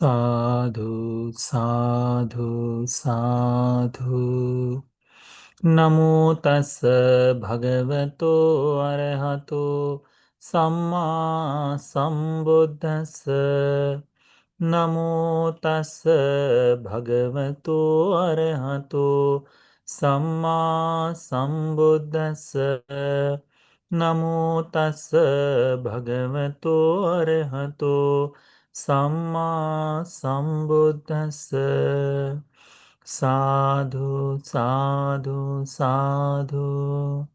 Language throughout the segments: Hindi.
साधु साधु साधु। नमो तस् भगवतो अरहतो सम्मा संबुद्धस्स। नमो तस् भगवतो अरहतो सम्मा संबुद्धस्स। नमो तस् भगवतो अरहतो सम्मा संबुद्धस्स। साधु साधु साधु।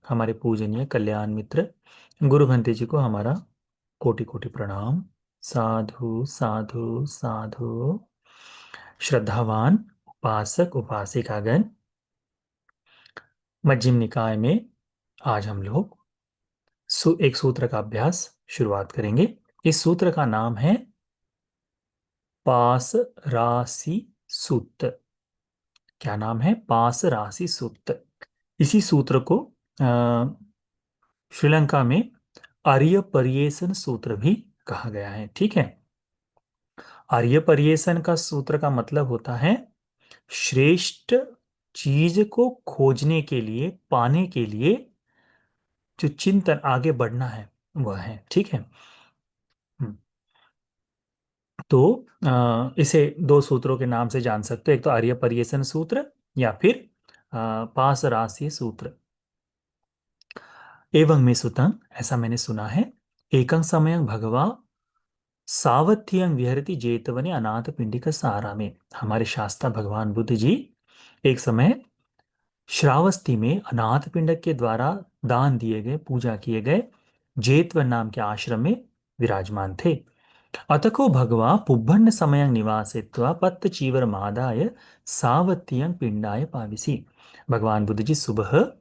हमारे पूजनीय कल्याण मित्र गुरु भंते जी को हमारा कोटि कोटि प्रणाम। साधु साधु साधु। श्रद्धावान उपासक उपासिकागण, मध्यम निकाय में आज हम लोग एक सूत्र का अभ्यास शुरुआत करेंगे। इस सूत्र का नाम है पास राशि सूत्र। क्या नाम है? पास राशि सूत्र। इसी सूत्र को श्रीलंका में आर्य पर्येसन सूत्र भी कहा गया है। ठीक है। आर्य पर्येसन का सूत्र का मतलब होता है श्रेष्ठ चीज को खोजने के लिए, पाने के लिए जो चिंतन आगे बढ़ना है वह है। ठीक है। हम्म। तो इसे दो सूत्रों के नाम से जान सकते हो। एक तो आर्य पर्येसन सूत्र या फिर पास राशि सूत्र। एवं में सुतंग, ऐसा मैंने सुना है, एकं समयं भगवा सावत्यं विहरति जेतवने अनाथ पिंडिक सहारा में। हमारे शास्त्रा भगवान बुद्ध जी एक समय श्रावस्ती में अनाथ पिंडक के द्वारा दान दिए गए, पूजा किए गए जेतवन नाम के आश्रम में विराजमान थे। अतको भगवा पुब्बन्न समयं निवासित्वा पत्त चीवर मादाय सावत्यं पिंडाय पाविसी। भगवान बुद्ध जी सुबह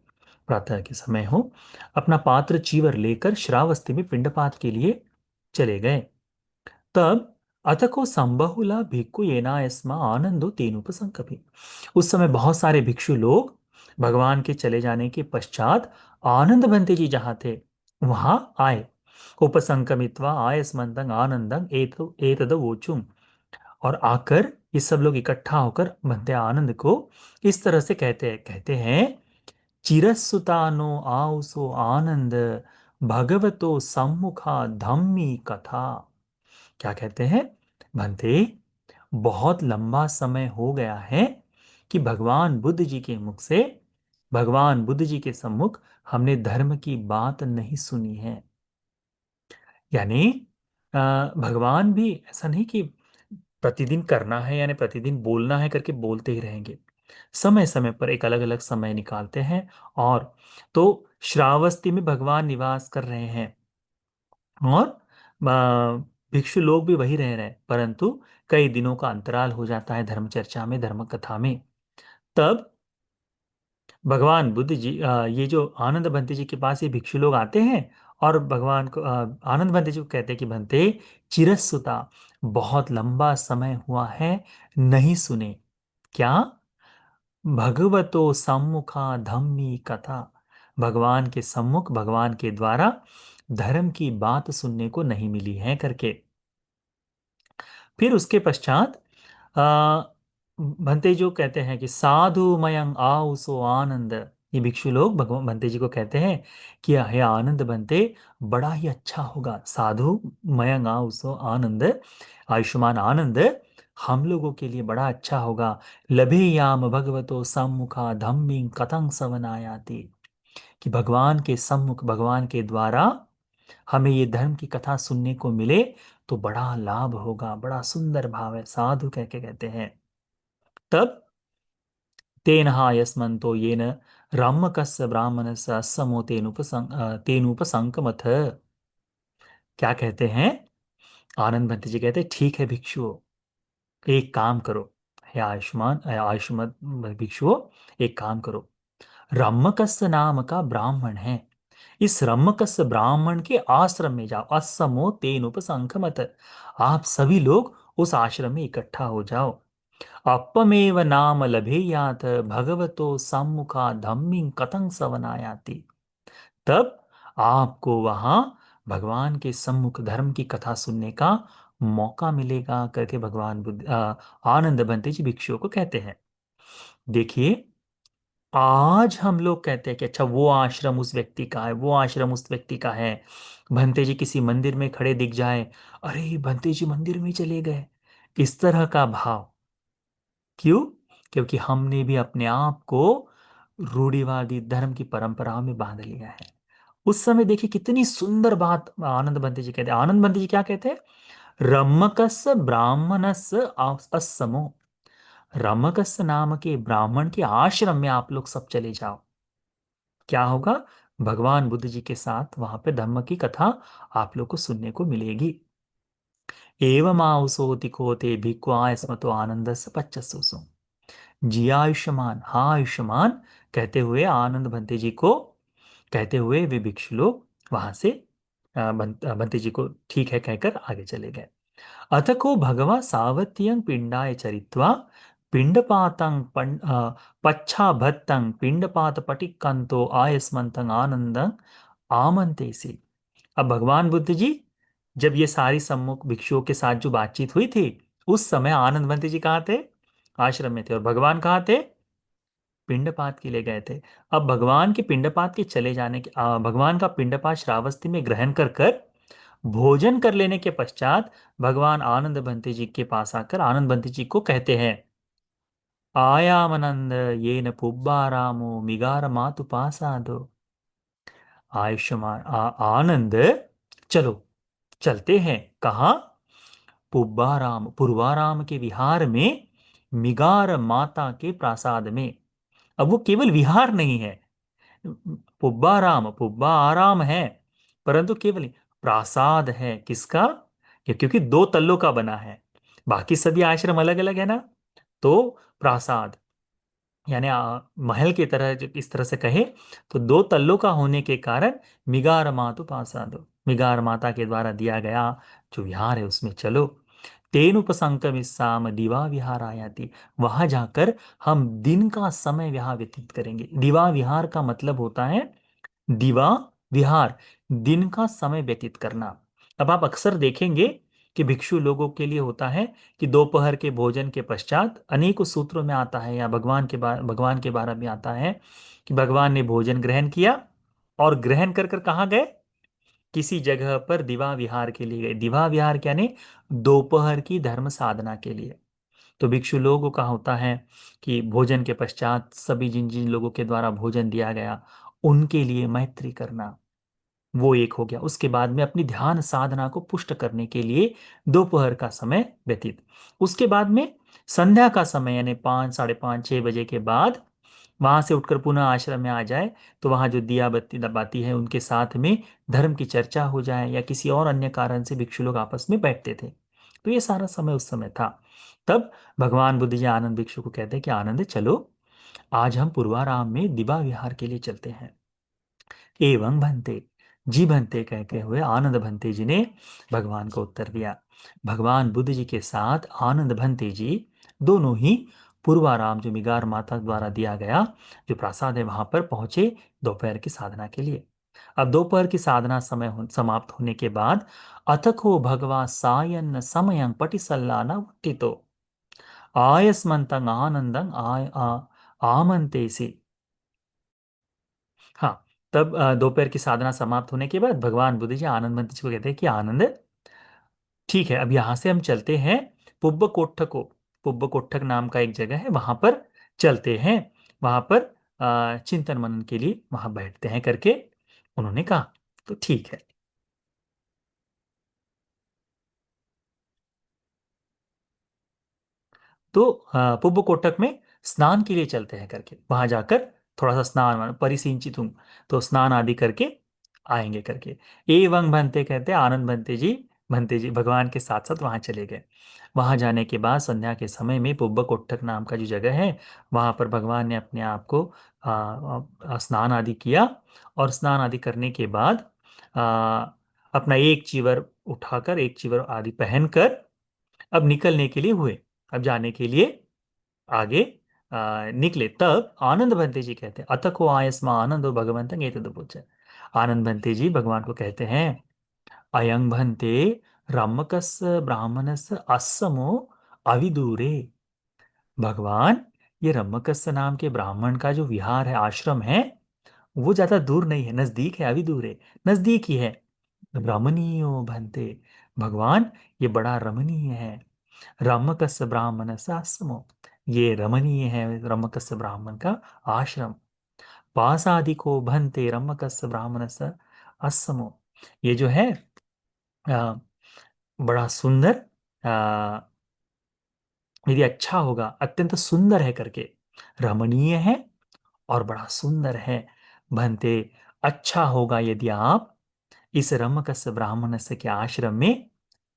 प्रातः के समय हो अपना पात्र चीवर लेकर श्रावस्ती में पिंडपात के लिए चले गए। तब अतको संबहुला भिक्खु येनायस्मा आनंदो तेनुपसंकपि। उस समय बहुत सारे भिक्षु लोग भगवान के चले जाने के पश्चात आनंद बनते जी जहां थे वहां आए। उपसंकमित्वा आयस्मंतं आनंदं एतद वोचुम। और आकर ये सब लोग इकट्ठा होकर बनते आनंद को इस तरह से कहते हैं चिरस्सुतानो आउसो आनंद भगवतो सम्मुखा धम्मी कथा। क्या कहते हैं? भंते, बहुत लंबा समय हो गया है कि भगवान बुद्ध जी के मुख से, भगवान बुद्ध जी के सम्मुख हमने धर्म की बात नहीं सुनी है। यानी भगवान भी ऐसा नहीं कि प्रतिदिन करना है यानी प्रतिदिन बोलना है करके बोलते ही रहेंगे। समय समय पर एक अलग अलग समय निकालते हैं। और तो श्रावस्ती में भगवान निवास कर रहे हैं और भिक्षु लोग भी वही रह रहे हैं, परंतु कई दिनों का अंतराल हो जाता है धर्म चर्चा में, धर्म कथा में। तब भगवान बुद्ध जी ये जो आनंद बंते जी के पास ये भिक्षु लोग आते हैं और भगवान को आनंद बंते जी को कहते हैं कि बंते, चिरस्सुता, बहुत लंबा समय हुआ है नहीं सुने। क्या? भगवतो सम्मुखा धम्मी कथा। भगवान के सम्मुख, भगवान के द्वारा धर्म की बात सुनने को नहीं मिली है करके। फिर उसके पश्चात आ, भंते जो कहते हैं कि साधु मयंग आओ सो आनंद। ये भिक्षु लोग भगवान भंते जी को कहते हैं कि हे आनंद भंते, बड़ा ही अच्छा होगा। साधु मयंग आओ सो आनंद, आयुष्मान आनंद, हम लोगों के लिए बड़ा अच्छा होगा। लभे याम भगवतो सम्मुखा धम्मी कथं सवनायाति। कि भगवान के सम्मुख, भगवान के द्वारा हमें ये धर्म की कथा सुनने को मिले तो बड़ा लाभ होगा। बड़ा सुंदर भाव है, साधु कह के कहते हैं। तब तेन यस्मन्तो येन रम्मकस्य ब्राह्मणस्य अस्समो तेनुपसंकमथ। क्या कहते हैं? आनंद भट्ट जी कहते हैं ठीक है भिक्षुओं, एक काम करो। हे आयुष्मान भिक्षुओं, एक काम करो। रम्मकस्य नाम का ब्राह्मण है, इस रम्मकस्य ब्राह्मण के आश्रम में जाओ। असमो तेन उपसंखमत। आप सभी लोग उस आश्रम में इकट्ठा हो जाओ। अपमेव नाम लभेयात भगवतो सम्मुखा धम्मी कथं सवनायाति। तब आपको वहां भगवान के सम्मुख धर्म की कथा सुनने का मौका मिलेगा करके भगवान आनंद बंते जी भिक्षुओं को कहते हैं। देखिए, आज हम लोग कहते हैं कि अच्छा वो आश्रम उस व्यक्ति का है, वो आश्रम उस व्यक्ति का है। भंते जी किसी मंदिर में खड़े दिख जाए, अरे भंते जी मंदिर में चले गए, इस तरह का भाव। क्यों? क्योंकि हमने भी अपने आप को रूढ़िवादी धर्म की परंपराओं में बांध लिया है। उस समय देखिए कितनी सुंदर बात आनंद बंते जी कहते हैं। आनंद बंते जी क्या कहते हैं? रमकस ब्राह्मणस असमो। रमकस नाम के ब्राह्मण के आश्रम में आप लोग सब चले जाओ। क्या होगा? भगवान बुद्ध जी के साथ वहां पे धम्म की कथा आप लोग को सुनने को मिलेगी। एवमावसोति कोते भिक्वा स्मतो आनंदस्य पच्चसुसु। जी आयुष्मान, हाँ आयुष्मान, कहते हुए आनंद भंते जी को, कहते हुए वे भिक्षु लोग वहां से भंते जी को ठीक है कहकर आगे चले गए। अथ को भगवा सावत्यं पिंडाय चरित्वा पिंडपातं पच्छाभत्तं पिंडपात पटिक्कंतो आयस्मन्तं आनंदं आमंतेसि। अब भगवान बुद्ध जी, जब ये सारी सम्मुख भिक्षुओं के साथ जो बातचीत हुई थी, उस समय आनंद बंती जी कहाँ थे? आश्रम में थे। और भगवान कहाँ थे? पिंडपात के लिए गए थे। अब भगवान के पिंडपात के चले जाने के भगवान का पिंडपात श्रावस्ती में ग्रहण कर कर भोजन कर लेने के पश्चात भगवान आनंद बंती जी के पास आकर आनंद बंती जी को कहते हैं, आयामनंद येन पुब्बारामो मिगार मातु पासादो। आयुष्मान आनंद, चलो चलते हैं। कहाँ? पुब्बाराम, पूर्वाराम के विहार में, मिगार माता के प्रासाद में। अब वो केवल विहार नहीं है, पुब्बाराम, पुब्बा आराम है, परंतु केवल प्रासाद है। किसका? क्योंकि दो तल्लों का बना है। बाकी सभी आश्रम अलग अलग है ना। तो प्रासाद यानी महल की तरह, जो इस तरह से कहे तो दो तल्लों का होने के कारण मिगार मातु प्रासादो, मिगार माता के द्वारा दिया गया जो विहार है उसमें चलो। तेन उपसंकमिस्साम दिवा विहार आयाति। वहां जाकर हम दिन का समय वहां व्यतीत करेंगे। दिवा विहार का मतलब होता है दिवा विहार, दिन का समय व्यतीत करना। अब आप अक्सर देखेंगे कि भिक्षु लोगों के लिए होता है कि दोपहर के भोजन के पश्चात, अनेकों सूत्रों में आता है या भगवान के बारे में आता है कि भगवान ने भोजन ग्रहण किया और ग्रहण कर कर कहाँ गए? किसी जगह पर दिवा विहार के लिए गए। दिवा विहार क्या ने? दोपहर की धर्म साधना के लिए। तो भिक्षु लोगों का होता है कि भोजन के पश्चात सभी जिन जिन लोगों के द्वारा भोजन दिया गया उनके लिए मैत्री करना, वो एक हो गया। उसके बाद में अपनी ध्यान साधना को पुष्ट करने के लिए दोपहर का समय व्यतीत। उसके बाद में संध्या का समय यानी 5, 5:30, 6 बजे के बाद वहां से उठकर पुनः आश्रम में आ जाए, तो वहां जो दिया बत्ती दबाती है उनके साथ में धर्म की चर्चा हो जाए या किसी और अन्य कारण से भिक्षु लोग आपस में बैठते थे। तो ये सारा समय उस समय था। तब भगवान बुद्ध जी आनंद भिक्षु को कहते हैं कि आनंद चलो, आज हम पूर्वाराम में दिवा विहार के लिए चलते हैं। एवं भंते, जी भंते कहते हुए आनंद भंते जी ने भगवान को उत्तर दिया। भगवान बुद्ध जी के साथ आनंद भंते जी दोनों ही पूर्वाराम, जो मिगार माता द्वारा दिया गया जो प्रासाद है, वहां पर पहुंचे दोपहर की साधना के लिए। अब दोपहर की साधना समाप्त होने के बाद अथको भगवा सायन समयं पटिसल्लाना वट्टितो आयस्मन्तं आनंदं आमंतेसि। हाँ, तब दोपहर की साधना समाप्त होने के बाद भगवान बुद्ध जी आनंद जी को कहते हैं कि आनंद, ठीक है, अब यहाँ से हम चलते हैं पुब्ब कोट्ठको। पुब्ब कोट्ठक नाम का एक जगह है, वहां पर चलते हैं। वहां पर चिंतन मनन के लिए वहां बैठते हैं करके उन्होंने कहा। तो ठीक है। तो पुब्ब कोटक में स्नान के लिए चलते हैं करके, वहां जाकर थोड़ा सा स्नान परिसिंचित हूँ, तो स्नान आदि करके आएंगे करके। एवं भंते कहते हैं आनंद भंते जी भगवान के साथ साथ वहां चले गए। वहां जाने के बाद संध्या के समय में पुब्ब कोटक नाम का जो जगह है, वहां पर भगवान ने अपने आप को स्नान आदि किया। और स्नान आदि करने के बाद आ, अपना एक चीवर उठाकर, एक चीवर आदि पहनकर अब निकलने के लिए हुए। अब जाने के लिए आगे निकले। तब आनंद भंते जी कहते हैं, अतः को आयस्मा आनंदो भगवंत ये तो पूछे। आनंद भंते जी भगवान को कहते हैं, अयं भंते रम्मकस्य ब्राह्मणस्य असमो अविदूरे। भगवान, ये रम्मकस्य नाम के ब्राह्मण का जो विहार है, आश्रम है, वो ज्यादा दूर नहीं है, नजदीक है, अविदूर है, नजदीक ही है। रमणीयो भंते। भगवान, ये बड़ा रमणीय है। रमकस्य ब्राह्मण आश्रमो, ये रमणीय है रमकस्य ब्राह्मण का आश्रम। पासादिको भंते रमकस्य ब्राह्मण आश्रमो, ये जो है आ, बड़ा सुंदर, आ, यदि अच्छा होगा, अत्यंत सुंदर है करके, रमणीय है और बड़ा सुंदर है। भंते, अच्छा होगा यदि आप इस रमकस्य ब्राह्मण से के आश्रम में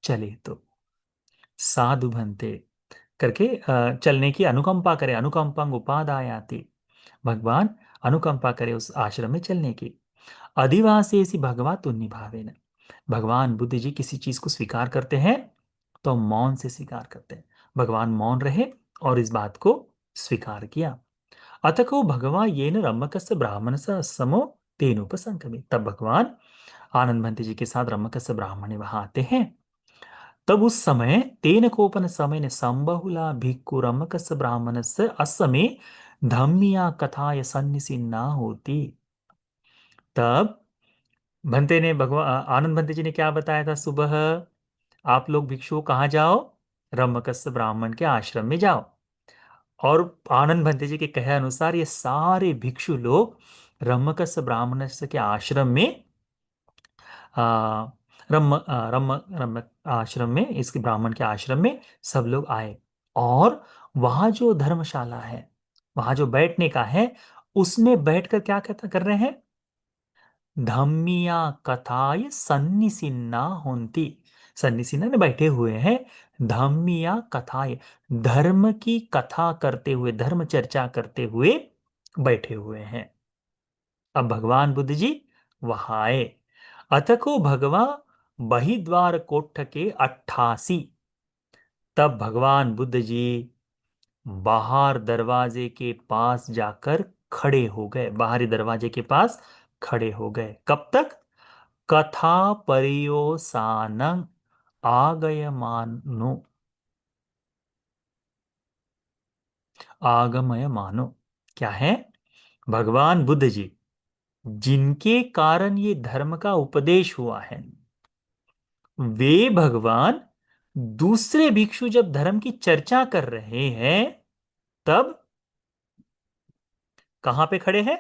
चले तो। साधु भंते करके चलने की अनुकंपा करे, अनुकंपा उपादायाति। भगवान, अनुकंपा करे उस आश्रम में चलने की। अधिवासेसी भगवा तुन्नि भावेन। भगवान बुद्ध जी किसी चीज को स्वीकार करते हैं तो मौन से स्वीकार करते हैं। भगवान मौन रहे और इस बात को स्वीकार किया। अतको भगवा ये न रम्मकस्य ब्राह्मण स समो तेनुपसंगमे। तब भगवान आनंद भंते जी के साथ रम्मकस्य ब्राह्मण वहां आते हैं। तब उस समय तेन कोपन समय ने संबहुला भिक्खु रम्मकस्य ब्राह्मण से असमे धम्मिया कथाय सन्निसिन्ना होती। तब भंते ने भगवान आनंद भंते जी ने क्या बताया था सुबह? आप लोग भिक्षु कहाँ जाओ? रम्मकस्य ब्राह्मण के आश्रम में जाओ। और आनंद भंते जी के कहे अनुसार ये सारे भिक्षु लोग रम्मकस्य ब्राह्मण के आश्रम में आ, रम्म आश्रम में, इसके ब्राह्मण के आश्रम में सब लोग आए। और वहां जो धर्मशाला है, वहां जो बैठने का है, उसमें बैठकर क्या कहता कर रहे हैं? धम्मिया कथाय सन्निसिन्ना होंती। सन्निसिन्ना में बैठे हुए हैं। धम्मिया कथाय, धर्म की कथा करते हुए, धर्म चर्चा करते हुए बैठे हुए हैं। अब भगवान बुद्ध जी वहां आए। अतको भगवा बहिद्वार कोट्ठ के 88। तब भगवान बुद्ध जी बाहर दरवाजे के पास जाकर खड़े हो गए, बाहरी दरवाजे के पास खड़े हो गए। कब तक? कथा पर्योसानं आगयमानो, आगमय मानो। क्या है? भगवान बुद्ध जी, जिनके कारण ये धर्म का उपदेश हुआ है, वे भगवान दूसरे भिक्षु जब धर्म की चर्चा कर रहे हैं, तब कहां पे खड़े हैं?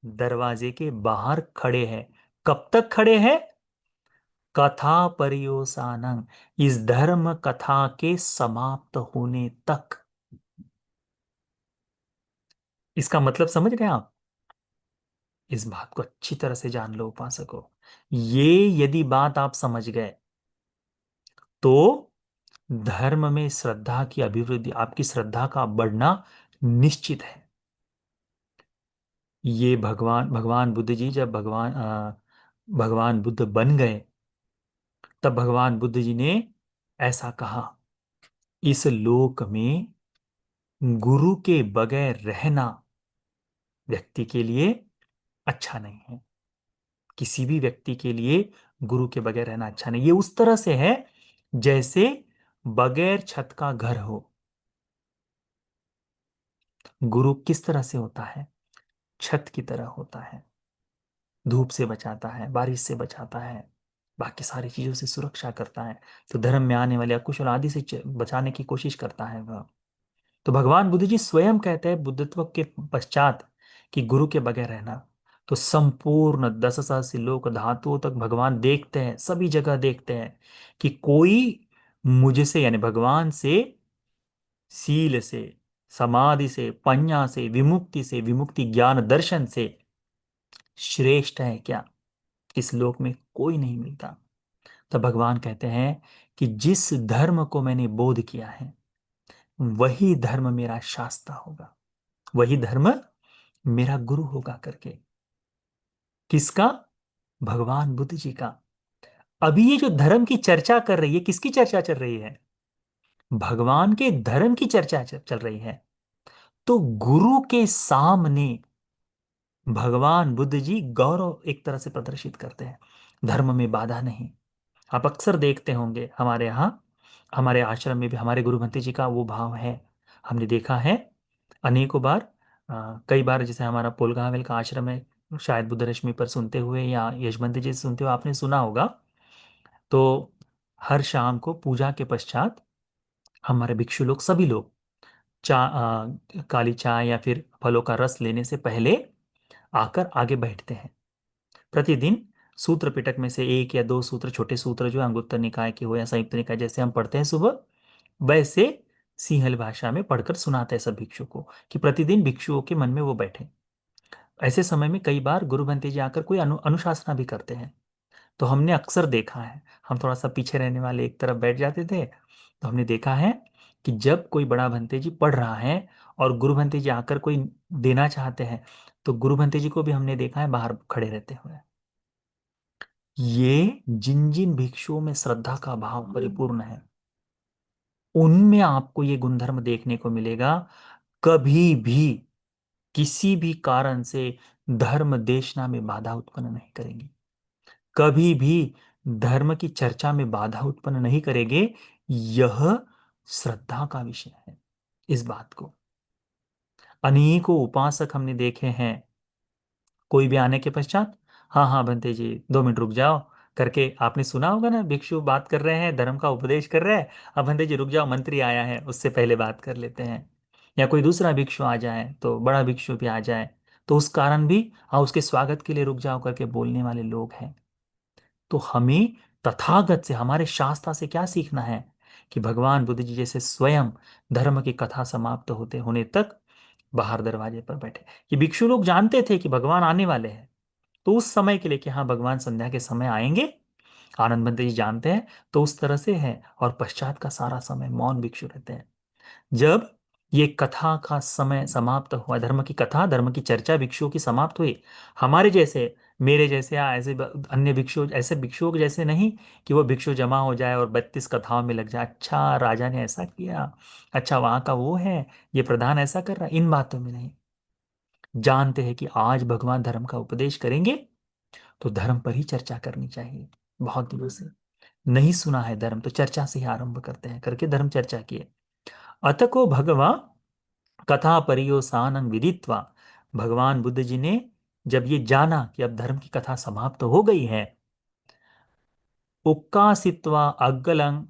दरवाजे के बाहर खड़े हैं। कब तक खड़े हैं? कथा पर्योसानंग, इस धर्म कथा के समाप्त होने तक। इसका मतलब समझ गए आप? इस बात को अच्छी तरह से जान लो उपासको। ये यदि बात आप समझ गए तो धर्म में श्रद्धा की अभिवृद्धि, आपकी श्रद्धा का बढ़ना निश्चित है। ये भगवान भगवान बुद्ध जी जब भगवान बुद्ध बन गए, तब भगवान बुद्ध जी ने ऐसा कहा, इस लोक में गुरु के बगैर रहना व्यक्ति के लिए अच्छा नहीं है। किसी भी व्यक्ति के लिए गुरु के बगैर रहना अच्छा नहीं। ये उस तरह से है जैसे बगैर छत का घर हो। गुरु किस तरह से होता है? छत की तरह होता है। धूप से बचाता है, बारिश से बचाता है, बाकी सारी चीजों से सुरक्षा करता है। तो धर्म में आने वाले अकुशल आदि से बचाने की कोशिश करता है वह। तो भगवान बुद्ध जी स्वयं कहते हैं बुद्धत्व के पश्चात कि गुरु के बगैर रहना। तो संपूर्ण 10 सहस्त्र लोक धातुओं तक भगवान देखते हैं, सभी जगह देखते हैं कि कोई मुझसे यानी भगवान से, सील से, समाधि से, पඤ्ञा से, विमुक्ति से, विमुक्ति ज्ञान दर्शन से श्रेष्ठ है क्या? इस लोक में कोई नहीं मिलता। तब भगवान कहते हैं कि जिस धर्म को मैंने बोध किया है, वही धर्म मेरा शास्त्र होगा, वही धर्म मेरा गुरु होगा करके। किसका? भगवान बुद्ध जी का। अभी ये जो धर्म की चर्चा कर रही है, किसकी चर्चा चल रही है? भगवान के धर्म की चर्चा चल रही है। तो गुरु के सामने भगवान बुद्ध जी गौरव एक तरह से प्रदर्शित करते हैं। धर्म में बाधा नहीं, आप अक्सर देखते होंगे हमारे यहाँ, हमारे आश्रम में भी हमारे गुरु भंते जी का वो भाव है। हमने देखा है अनेकों बार। कई बार जैसे हमारा पोलगांवेल का आश्रम है, शायद बुद्ध रश्मि पर सुनते हुए या यशवंत जी से सुनते हुए आपने सुना होगा। तो हर शाम को पूजा के पश्चात हमारे भिक्षु लोग सभी लोग काली चाय या फिर फलों का रस लेने से पहले आकर आगे बैठते हैं। प्रतिदिन सूत्र पिटक में से एक या दो सूत्र, छोटे सूत्र जो है अंगुत्तर निकाय के हो या संयुक्त निकाय जैसे हम पढ़ते हैं सुबह, वैसे सिंहल भाषा में पढ़कर सुनाते हैं सब भिक्षु को, कि प्रतिदिन भिक्षुओं के मन में वो बैठे। ऐसे समय में कई बार गुरु भंते जी आकर कोई अनुशासना भी करते हैं। तो हमने अक्सर देखा है, हम थोड़ा सा पीछे रहने वाले एक तरफ बैठ जाते थे, तो हमने देखा है कि जब कोई बड़ा भंते जी पढ़ रहा है और गुरु भंते जी आकर कोई देना चाहते हैं, तो गुरु भंते जी को भी हमने देखा है बाहर खड़े रहते हुए। ये जिन जिन भिक्षुओं में श्रद्धा का भाव परिपूर्ण है, उनमें आपको ये गुणधर्म देखने को मिलेगा। कभी भी किसी भी कारण से धर्म देशना में बाधा उत्पन्न नहीं करेंगे, कभी भी धर्म की चर्चा में बाधा उत्पन्न नहीं करेंगे। यह श्रद्धा का विषय है। इस बात को अनेकों उपासक हमने देखे हैं, कोई भी आने के पश्चात, हाँ हाँ बंते जी 2 मिनट रुक जाओ करके, आपने सुना होगा ना, भिक्षु बात कर रहे हैं, धर्म का उपदेश कर रहे हैं, अब बंते जी रुक जाओ, मंत्री आया है उससे पहले बात कर लेते हैं। या कोई दूसरा भिक्षु आ जाए, तो बड़ा भिक्षु भी आ जाए, तो उस कारण भी हाँ उसके स्वागत के लिए रुक जाओ करके बोलने वाले लोग हैं। तो हमें तथागत से, हमारे शास्त्रा से क्या सीखना है, कि भगवान बुद्ध जी जैसे स्वयं धर्म की कथा समाप्त होते होने तक बाहर दरवाजे पर बैठे। ये भिक्षु लोग जानते थे कि भगवान आने वाले हैं, तो उस समय के लिए कि हाँ भगवान संध्या के समय आएंगे, आनंद बंते जी जानते हैं, तो उस तरह से है। और पश्चात का सारा समय मौन भिक्षु रहते हैं। जब ये कथा का समय समाप्त हुआ, धर्म की कथा, धर्म की चर्चा भिक्षुओं की समाप्त हुई, हमारे जैसे, मेरे जैसे या ऐसे अन्य भिक्षु, ऐसे भिक्षुओं के जैसे नहीं कि वो भिक्षु जमा हो जाए और 32 कथाओं में लग जाए, अच्छा राजा ने ऐसा किया, अच्छा वहां का वो है, ये प्रधान ऐसा कर रहा है, इन बातों में नहीं। जानते हैं कि आज भगवान धर्म का उपदेश करेंगे, तो धर्म पर ही चर्चा करनी चाहिए। बहुत दिनों से नहीं सुना है धर्म, तो चर्चा से ही आरंभ करते हैं, करके धर्म चर्चा किए। अत को भगवा कथा परियोसानं विदित्वा, भगवान बुद्ध जी ने जब ये जाना कि अब धर्म की कथा समाप्त हो गई है, उक्कासित्वा अग्गलं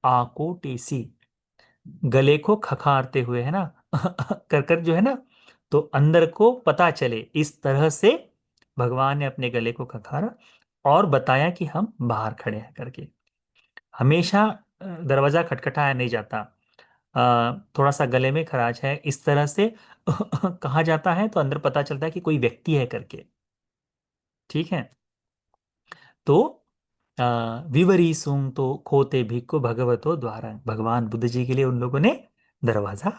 आकोटेसी, गले को खखारते हुए, है ना, कर कर जो है ना, तो अंदर को पता चले इस तरह से भगवान ने अपने गले को खखारा और बताया कि हम बाहर खड़े हैं करके। हमेशा दरवाजा खटखटाया नहीं जाता, थोड़ा सा गले में खराश है इस तरह से कहा जाता है, तो अंदर पता चलता है कि कोई व्यक्ति है करके। ठीक है। तो विवरी सुंग तो खोते भिक्खु भगवतो द्वारा, भगवान बुद्ध जी के लिए उन लोगों ने दरवाजा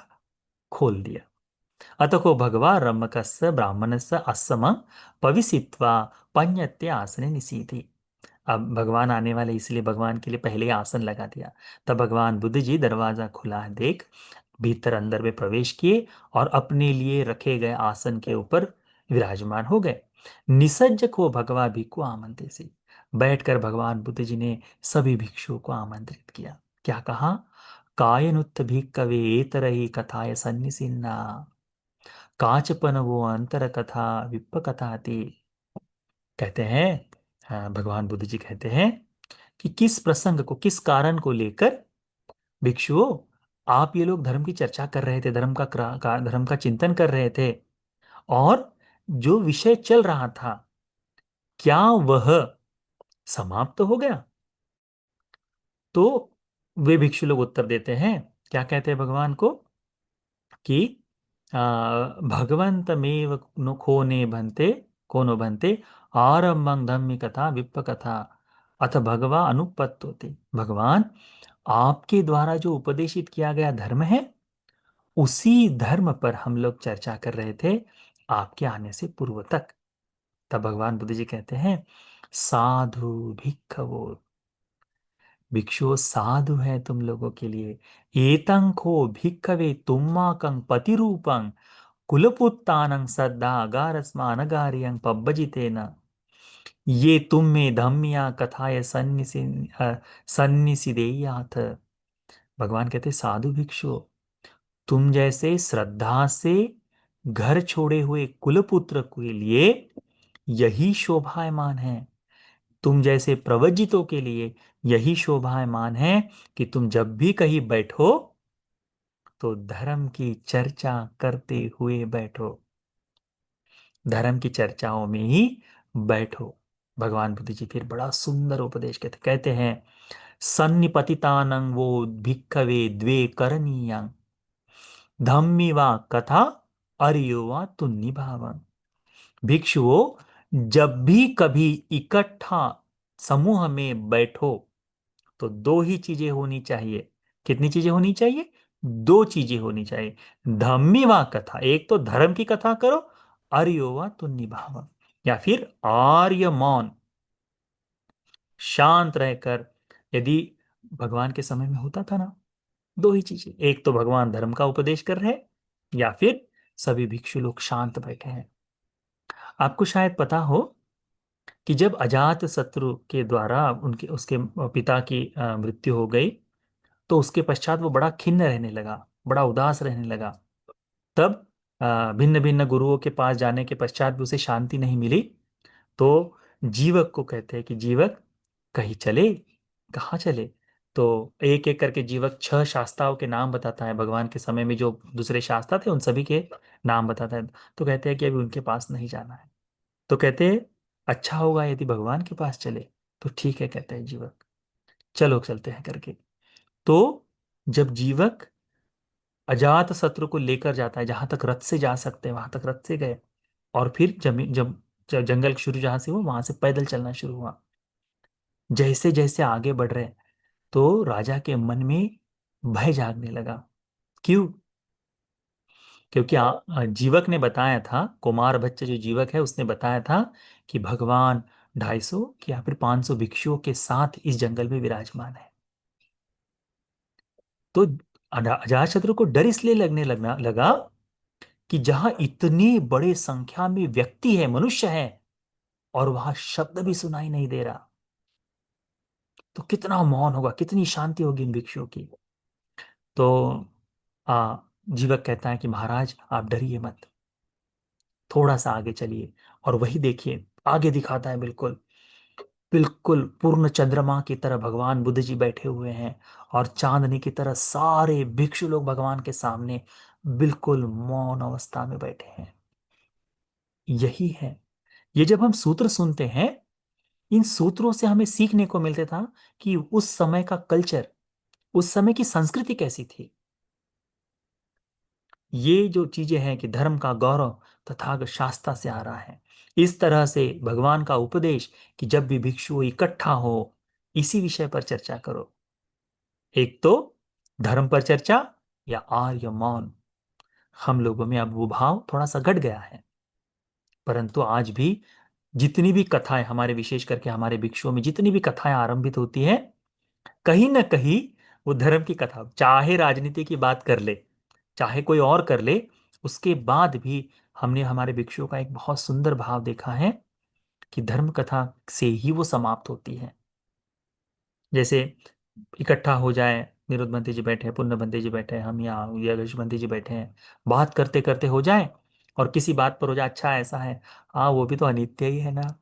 खोल दिया। अतको भगवा रम्मकस्य ब्राह्मणस्य अस्सम पविसित्वा पඤ्यत्य आसने निसीथि। अब भगवान आने वाले, इसलिए भगवान के लिए पहले ही आसन लगा दिया। तब भगवान बुद्ध जी दरवाजा खुला है देख भीतर अंदर में प्रवेश किए और अपने लिए रखे गए आसन के ऊपर विराजमान हो गए। निसज्ज को भगवा भिक्षु आमंत्रित से, बैठकर भगवान बुद्ध जी ने सभी भिक्षुओं को आमंत्रित किया। क्या कहा? कायनुत्थ भिक्कवे एतरहि कथाय सन्निसिन्ना, काचपन वो अंतर कथा विप्प कथाति। कहते हैं, हाँ, भगवान बुद्ध जी कहते हैं कि किस प्रसंग को, किस कारण को लेकर भिक्षुओं आप ये लोग धर्म की चर्चा कर रहे थे, धर्म का चिंतन कर रहे थे, और जो विषय चल रहा था क्या वह समाप्त हो गया? तो वे भिक्षु लोग उत्तर देते हैं, क्या कहते हैं भगवान को, कि भगवंतमेव नु खोने भन्ते, कोनो भन्ते आरंभं धम्मी कथा विप्प कथा अथ भगवा अनुपत्तोते। भगवान, आपके द्वारा जो उपदेशित किया गया धर्म है, उसी धर्म पर हम लोग चर्चा कर रहे थे आपके आने से पूर्व तक। तब भगवान बुद्ध जी कहते हैं, साधु भिक्खवो, भिक्षुओं साधु है तुम लोगों के लिए, एतं को भिक्खवे तुम्माकं पतिरूपं कुलपुत्तानं सद्दा अगारस्मा अनगारियं पब्बजितेन। ये तुम में धम्मिया कथाय सन्निसिदेयाथ। भगवान कहते साधु भिक्षु, तुम जैसे श्रद्धा से घर छोड़े हुए कुलपुत्र के लिए यही शोभायमान है। तुम जैसे प्रवजितों के लिए यही शोभायमान है कि तुम जब भी कहीं बैठो तो धर्म की चर्चा करते हुए बैठो, धर्म की चर्चाओं में ही बैठो। भगवान बुद्ध जी फिर बड़ा सुंदर उपदेश कहते हैं, सन्निपतितानं वो भिक्खवे द्वे करणीयं धम्मी वा कथा अर्यो वा तुन्नि भावं। भिक्षुओं, जब भी कभी इकट्ठा समूह में बैठो तो दो ही चीजें होनी चाहिए। कितनी चीजें होनी चाहिए? दो चीजें होनी चाहिए। धम्मी वा कथा, एक तो धर्म की कथा करो, अर्यो वा तुन्नि भावं, या फिर आर्य मौन, शांत रहकर। यदि भगवान के समय में होता था ना, दो ही चीजें, एक तो भगवान धर्म का उपदेश कर रहे हैं, या फिर सभी भिक्षु लोग शांत बैठे हैं। आपको शायद पता हो कि जब अजात शत्रु के द्वारा उनके उसके पिता की मृत्यु हो गई, तो उसके पश्चात वो बड़ा खिन्न रहने लगा, बड़ा उदास रहने लगा। तब भिन्न भिन्न गुरुओं के पास जाने के पश्चात भी उसे शांति नहीं मिली। तो जीवक को कहते हैं कि जीवक, कहीं चले। कहाँ चले? तो एक एक करके जीवक 6 शास्त्राओं के नाम बताता है। भगवान के समय में जो दूसरे शास्त्रा थे उन सभी के नाम बताता है। तो कहते हैं कि अभी उनके पास नहीं जाना है। तो कहते हैं अच्छा होगा यदि भगवान के पास चले। तो ठीक है, कहते हैं जीवक, चलो चलते हैं करके। तो जब जीवक अजात शत्रु को लेकर जाता है, जहां तक रथ से जा सकते हैं वहां तक रथ से गए, और फिर जमीन जब जंगल शुरू जहां से हुआ वहां से पैदल चलना शुरू हुआ। जैसे जैसे आगे बढ़ रहे, तो राजा के मन में भय जागने लगा। क्यों? क्योंकि जीवक ने बताया था, कुमार बच्चे जो जीवक है उसने बताया था कि भगवान 250 या फिर 500 भिक्षुओं के साथ इस जंगल में विराजमान है। तो अजातशत्रु को डर इसलिए लगने लगा कि जहां इतनी बड़े संख्या में व्यक्ति है, मनुष्य है, और वहां शब्द भी सुनाई नहीं दे रहा, तो कितना मौन होगा, कितनी शांति होगी इन भिक्षुओं की। तो आ, जीवक कहता है कि महाराज आप डरिए मत, थोड़ा सा आगे चलिए। और वही देखिए, आगे दिखाता है, बिल्कुल बिल्कुल पूर्ण चंद्रमा की तरह भगवान बुद्ध जी बैठे हुए हैं, और चांदनी की तरह सारे भिक्षु लोग भगवान के सामने बिल्कुल मौन अवस्था में बैठे हैं। यही है, ये जब हम सूत्र सुनते हैं, इन सूत्रों से हमें सीखने को मिलता था कि उस समय का कल्चर, उस समय की संस्कृति कैसी थी। ये जो चीजें हैं कि धर्म का गौरव तथागत शास्त्रा से आ रहा है। इस तरह से भगवान का उपदेश कि जब भी भिक्षु इकट्ठा हो, इसी विषय पर चर्चा करो। एक तो धर्म पर चर्चा, या आर्य मौन। हम लोगों में अब वो भाव थोड़ा सा घट गया है, परंतु आज भी जितनी भी कथाएं हमारे, विशेष करके हमारे भिक्षुओं में जितनी भी कथाएं आरंभित होती हैं, कहीं ना कहीं वो धर्म की कथा, चाहे राजनीति की बात कर ले, चाहे कोई और कर ले, उसके बाद भी हमने हमारे भिक्षुओं का एक बहुत सुंदर भाव देखा है कि धर्म कथा से ही वो समाप्त होती है। जैसे इकट्ठा हो जाए, निरुद्ध बंती जी बैठे हैं, पुण्य बंती जी बैठे हैं, हम यहाँ यश बंती जी बैठे हैं, बात करते करते हो जाए, और किसी बात पर हो जाए, अच्छा ऐसा है, हाँ वो भी तो अनित्य ही है ना,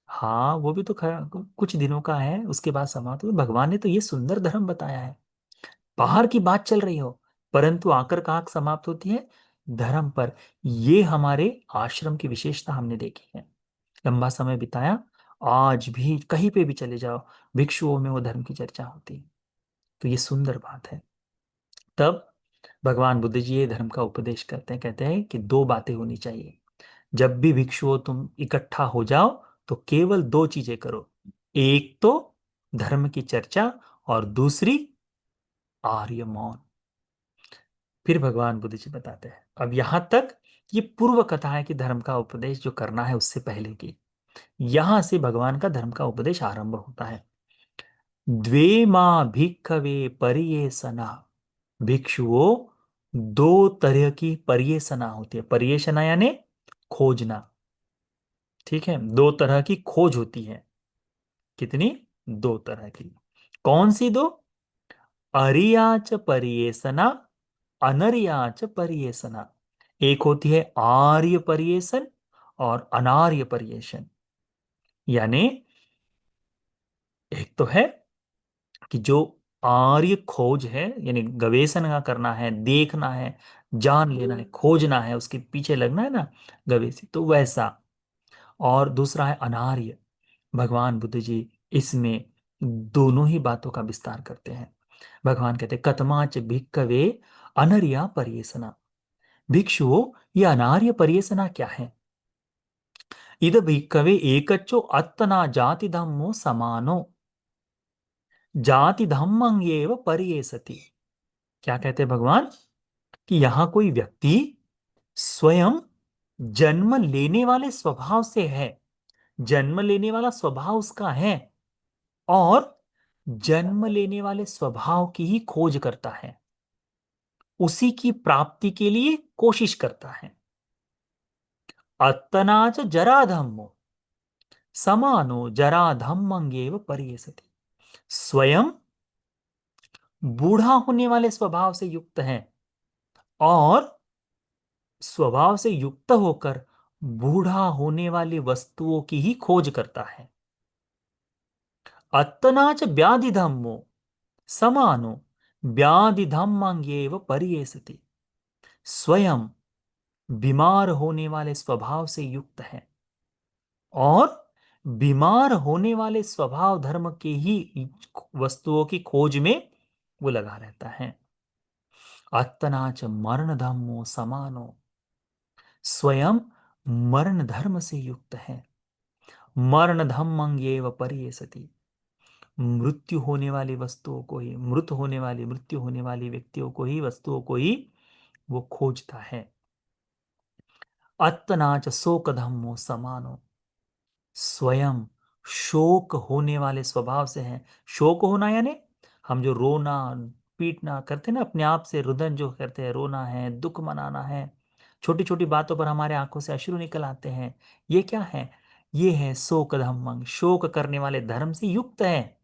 हाँ वो भी तो कुछ दिनों का है, उसके बाद समाप्त हो। भगवान ने तो ये सुंदर धर्म बताया है, बाहर की बात चल रही हो, परंतु आकर कहाँ समाप्त होती है? धर्म पर। ये हमारे आश्रम की विशेषता हमने देखी है, लंबा समय बिताया, आज भी कहीं पे भी चले जाओ, भिक्षुओं में वो धर्म की चर्चा होती है। तो ये सुंदर बात है। तब भगवान बुद्ध जी ये धर्म का उपदेश करते हैं, कहते हैं कि दो बातें होनी चाहिए। जब भी भिक्षुओं तुम इकट्ठा हो जाओ तो केवल दो चीजें करो, एक तो धर्म की चर्चा, और दूसरी आर्य मौन। फिर भगवान बुद्ध जी बताते हैं, अब यहां तक ये पूर्व कथा है कि धर्म का उपदेश जो करना है उससे पहले की, यहां से भगवान का धर्म का उपदेश आरंभ होता है। द्वे माँ भिक्खवे परियेसना। भिक्षुओं, दो तरह की परियेसना होती है। परियेसना यानी खोजना, ठीक है, दो तरह की खोज होती है। कितनी? दो तरह की। कौन सी दो? अरियाच परियेसना, अनरियाच परियेसना। एक होती है आर्य परियेसन और अनार्य परियेशन। यानी एक तो है कि जो आर्य खोज है, यानी गवेषण का करना है, देखना है, जान लेना है, खोजना है, उसके पीछे लगना है ना, गवेषित, तो वैसा। और दूसरा है अनार्य। भगवान बुद्ध जी इसमें दोनों ही बातों का विस्तार करते हैं। भगवान कहते हैं कतमाच भिक्खवे अनर्या परियेसना। भिक्षुओं, ये अनार्य परियेसना क्या है? इद भिक्खवे एकच्चो अत्तना जाति धम्मो समानो जाति धम्मं एव परियेसति। क्या कहते हैं भगवान? कि यहां कोई व्यक्ति स्वयं जन्म लेने वाले स्वभाव से है, जन्म लेने वाला स्वभाव उसका है, और जन्म लेने वाले स्वभाव की ही खोज करता है, उसी की प्राप्ति के लिए कोशिश करता है। अत्तनाच जरा धम्मो समानो जरा धम्मंगेव परियसति। स्वयं बूढ़ा होने वाले स्वभाव से युक्त है, और स्वभाव से युक्त होकर बूढ़ा होने वाली वस्तुओं की ही खोज करता है। अत्तनाच व्याधि धम्मो समानो व्याधि धम्मंगेव परियेसति। स्वयं बीमार होने वाले स्वभाव से युक्त है, और बीमार होने वाले स्वभाव धर्म के ही वस्तुओं की खोज में वो लगा रहता है। अत्तनाच मरण धम्मो समानो, स्वयं मरण धर्म से युक्त है। मरण धम्मंगेव परियेसति। मृत्यु होने वाली वस्तुओं को ही, मृत्यु होने वाली व्यक्तियों को ही, वस्तुओं को ही वो खोजता है। अत्तनाच शोक धम्मो समानो, स्वयं शोक होने वाले स्वभाव से है। शोक होना यानी हम जो रोना पीटना करते हैं ना, अपने आप से रुदन जो करते हैं, रोना है, दुख मनाना है, छोटी छोटी बातों पर हमारे आंखों से अश्रु निकल आते हैं, ये क्या है? ये है शोक धम्मंग, शोक करने वाले धर्म से युक्त है।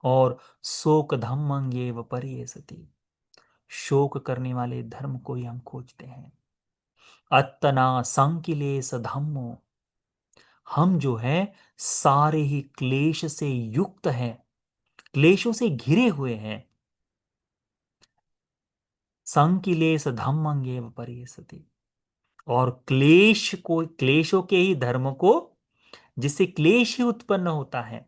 और शोक धम्मंग एव परियेसति, शोक करने वाले धर्म को ही हम खोजते हैं। अत्तना संकिलेश धम्मो, हम जो है सारे ही क्लेश से युक्त हैं, क्लेशों से घिरे हुए हैं। संकिलेश धम्मंगेव परियसति। और क्लेशों के ही धर्म को, जिससे क्लेश ही उत्पन्न होता है,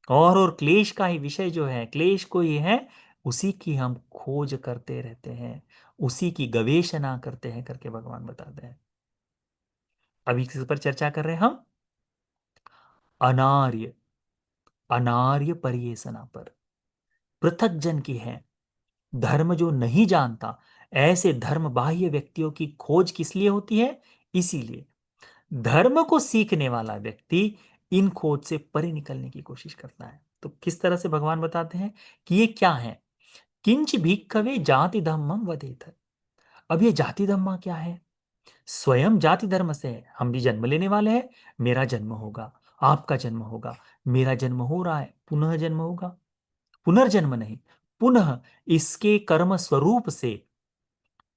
और क्लेश का ही विषय जो है, क्लेश को ही है, उसी की हम खोज करते रहते हैं, उसी की गवेषणा करते हैं करके भगवान बताते हैं। अभी किस पर चर्चा कर रहे हैं हम? अनार्य, अनार्य परियेषणा पर। पृथक जन की है, धर्म जो नहीं जानता, ऐसे धर्म बाह्य व्यक्तियों की खोज किस लिए होती है? इसीलिए धर्म को सीखने वाला व्यक्ति इन खोज से परे निकलने की कोशिश करता है। तो किस तरह से भगवान बताते हैं कि ये क्या है? किंच भिक्खवे जाति धम्मं वदेत। अब ये जाति धम्मा क्या है? स्वयं जाति धर्म से है, हम भी जन्म लेने वाले हैं, मेरा जन्म होगा, आपका जन्म होगा, मेरा जन्म हो रहा है, पुनः जन्म होगा। पुनर्जन्म नहीं, पुनः इसके कर्म स्वरूप से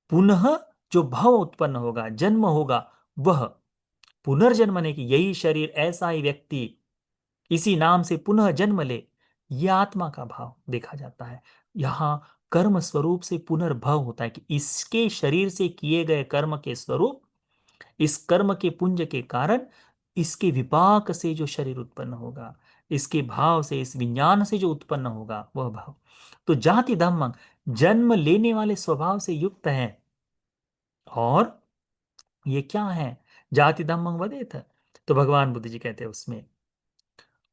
पुनः जो भव उत्पन्न होगा, जन्म होगा, वह पुनर्जन्म ने कि यही शरीर, ऐसा ही व्यक्ति इसी नाम से पुनः जन्म ले, यह आत्मा का भाव देखा जाता है। यहां कर्म स्वरूप से पुनर्भव होता है कि इसके शरीर से किए गए कर्म के स्वरूप, इस कर्म के पुंज के कारण इसके विपाक से जो शरीर उत्पन्न होगा, इसके भाव से, इस विज्ञान से जो उत्पन्न होगा, वह भाव। तो जाति धम्म जन्म लेने वाले स्वभाव से युक्त है। और ये क्या है? जाति धम्मं वदेत। तो भगवान बुद्ध जी कहते हैं उसमें,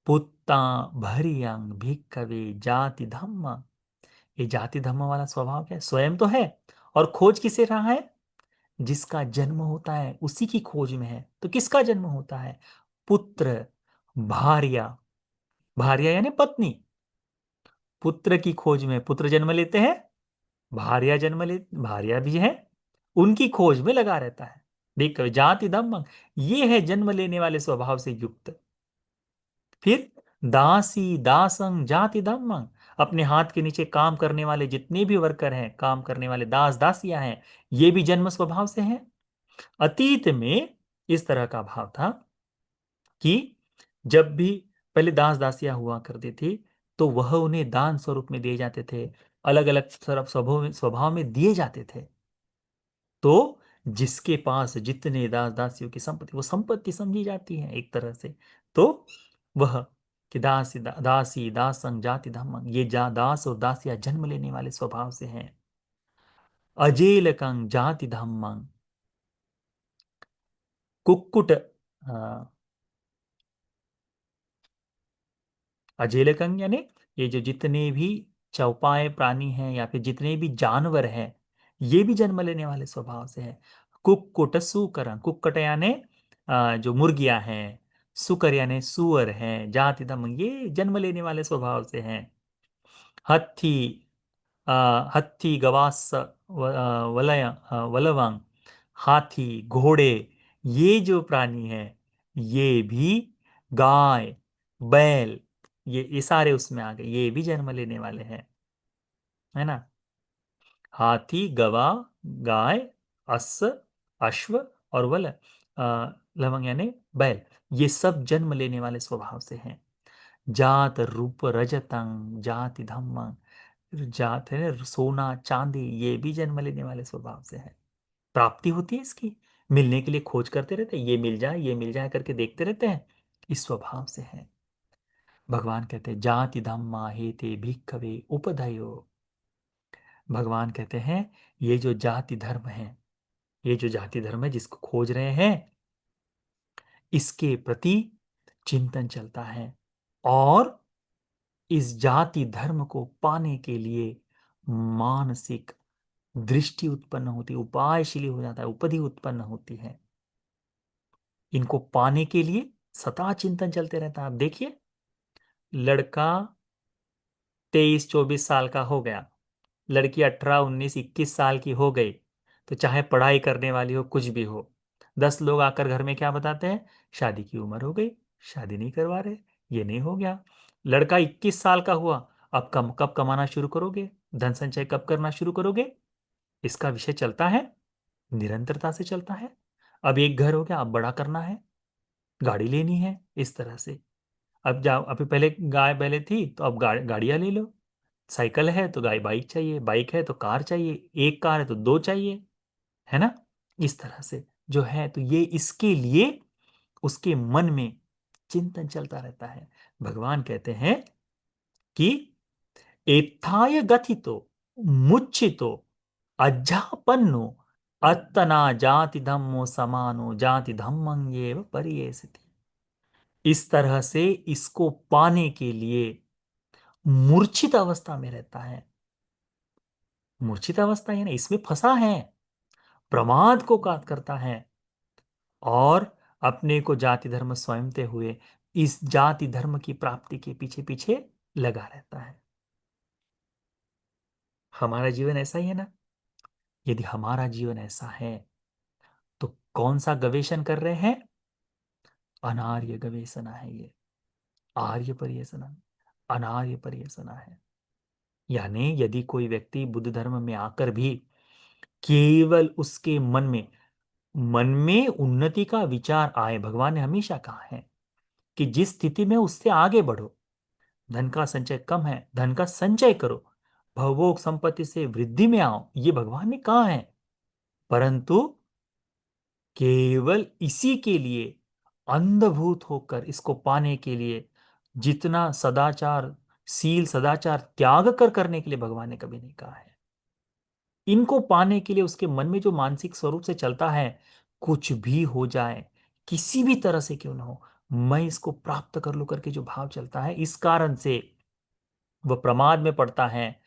पुत्ता भरियंग भिक्खवे जाति धम्म। ये जाति धम्म वाला स्वभाव क्या है? स्वयं तो है, और खोज किसे रहा है? जिसका जन्म होता है उसी की खोज में है। तो किसका जन्म होता है? पुत्र, भार्या, भार्या यानी पत्नी, पुत्र की खोज में पुत्र जन्म लेते हैं, भार्या भी है, उनकी खोज में लगा रहता है। देख जाति धम्मं, ये है जन्म लेने वाले स्वभाव से युक्त। फिर दासी दासं जाति धम्मं, अपने हाथ के नीचे काम करने वाले जितने भी वर्कर हैं, काम करने वाले दास दासियां हैं, ये भी जन्म स्वभाव से हैं। अतीत में इस तरह का भाव था कि जब भी पहले दास दासियां हुआ करती थी, तो वह उन्हें दान स्वरूप में दिए जाते थे, अलग अलग स्वभाव स्वभाव में दिए जाते थे। तो जिसके पास जितने दास दासियों की संपत्ति, वो संपत्ति समझी जाती है एक तरह से। तो वह कि दासी दासं जाति धम्मं, ये दास और दासियां जन्म लेने वाले स्वभाव से हैं। अजेलकं जाति धम्मं, कुक्कुट, अजेलकंग यानी ये जो जितने भी चौपाए प्राणी हैं या फिर जितने भी जानवर हैं, ये भी जन्म लेने वाले स्वभाव से है। कुक्कुट सुकर, कुक्कट यानी जो मुर्गियां हैं, सुकर यानी सुअर हैं, जाति दम, ये जन्म लेने वाले स्वभाव से हैं। हत्थी, हत्थी गवास वलवांग, हाथी घोड़े, ये जो प्राणी हैं, ये भी गाय बैल, ये सारे उसमें आ गए, ये भी जन्म लेने वाले हैं, है ना। हाथी गवा गाय अश्व अश्व और लवंग यानी बैल, ये सब जन्म लेने वाले स्वभाव से हैं। जात रूप रजतंग जाति धम्मं, जात है ना, सोना चांदी, ये भी जन्म लेने वाले स्वभाव से है। प्राप्ति होती है इसकी, मिलने के लिए खोज करते रहते हैं, ये मिल जाए ये मिल जाए करके देखते रहते हैं, इस स्वभाव से है। भगवान कहते हैं जाति धम्मा हेते भिक्खवे उपधयो, भगवान कहते हैं ये जो जाति धर्म है, ये जो जाति धर्म है जिसको खोज रहे हैं, इसके प्रति चिंतन चलता है। और इस जाति धर्म को पाने के लिए मानसिक दृष्टि उत्पन्न होती है, उपायशीली हो जाता है, उपधि उत्पन्न होती है। इनको पाने के लिए सदा चिंतन चलते रहता है। आप देखिए, लड़का 23-24 साल का हो गया, लड़की 18-19-21 साल की हो गई, तो चाहे पढ़ाई करने वाली हो कुछ भी हो, 10 लोग आकर घर में क्या बताते हैं, शादी की उम्र हो गई, शादी नहीं करवा रहे, ये नहीं हो गया। लड़का 21 साल का हुआ, अब कब कमाना शुरू करोगे, धन संचय कब करना शुरू करोगे, इसका विषय चलता है, निरंतरता से चलता है। अब एक घर हो गया, अब बड़ा करना है, गाड़ी लेनी है, इस तरह से। अब जाओ, अभी पहले गाय बैले थी तो अब गाड़ियां ले लो, साइकिल है तो गाय बाइक चाहिए, बाइक है तो कार चाहिए, एक कार है तो दो चाहिए, है ना। इस तरह से जो है, तो ये इसके लिए उसके मन में चिंतन चलता रहता है। भगवान कहते हैं कि एत्थाय गथितो मुच्चितो अज्जापन्नो अत्तना जाति धम्मो समानो जाति धम्मं एव परियेसति। इस तरह से इसको पाने के लिए मूर्छित अवस्था में रहता है। मूर्छित अवस्था है ना, इसमें फंसा है, प्रमाद को काट करता है, और अपने को जाति धर्म स्वयंते हुए इस जाति धर्म की प्राप्ति के पीछे पीछे लगा रहता है। हमारा जीवन ऐसा ही है ना। यदि हमारा जीवन ऐसा है, तो कौन सा गवेषण कर रहे हैं, अनार्य गवेषणा है ये, आर्य परियसना, अनार्य परियसना है। यानी यदि कोई व्यक्ति बुद्ध धर्म में आकर भी केवल उसके मन में उन्नति का विचार आए, भगवान ने हमेशा कहा है कि जिस स्थिति में उससे आगे बढ़ो, धन का संचय कम है, धन का संचय करो, भवभोग संपत्ति से वृद्धि में आओ, ये भगवान ने कहा है। परंतु केवल इसी के लिए अंधभूत होकर इसको पाने के लिए जितना सदाचार, सील सदाचार त्याग कर करने के लिए भगवान ने कभी नहीं कहा है। इनको पाने के लिए उसके मन में जो मानसिक स्वरूप से चलता है, कुछ भी हो जाए, किसी भी तरह से क्यों ना हो, मैं इसको प्राप्त कर लूं करके जो भाव चलता है, इस कारण से वह प्रमाद में पड़ता है।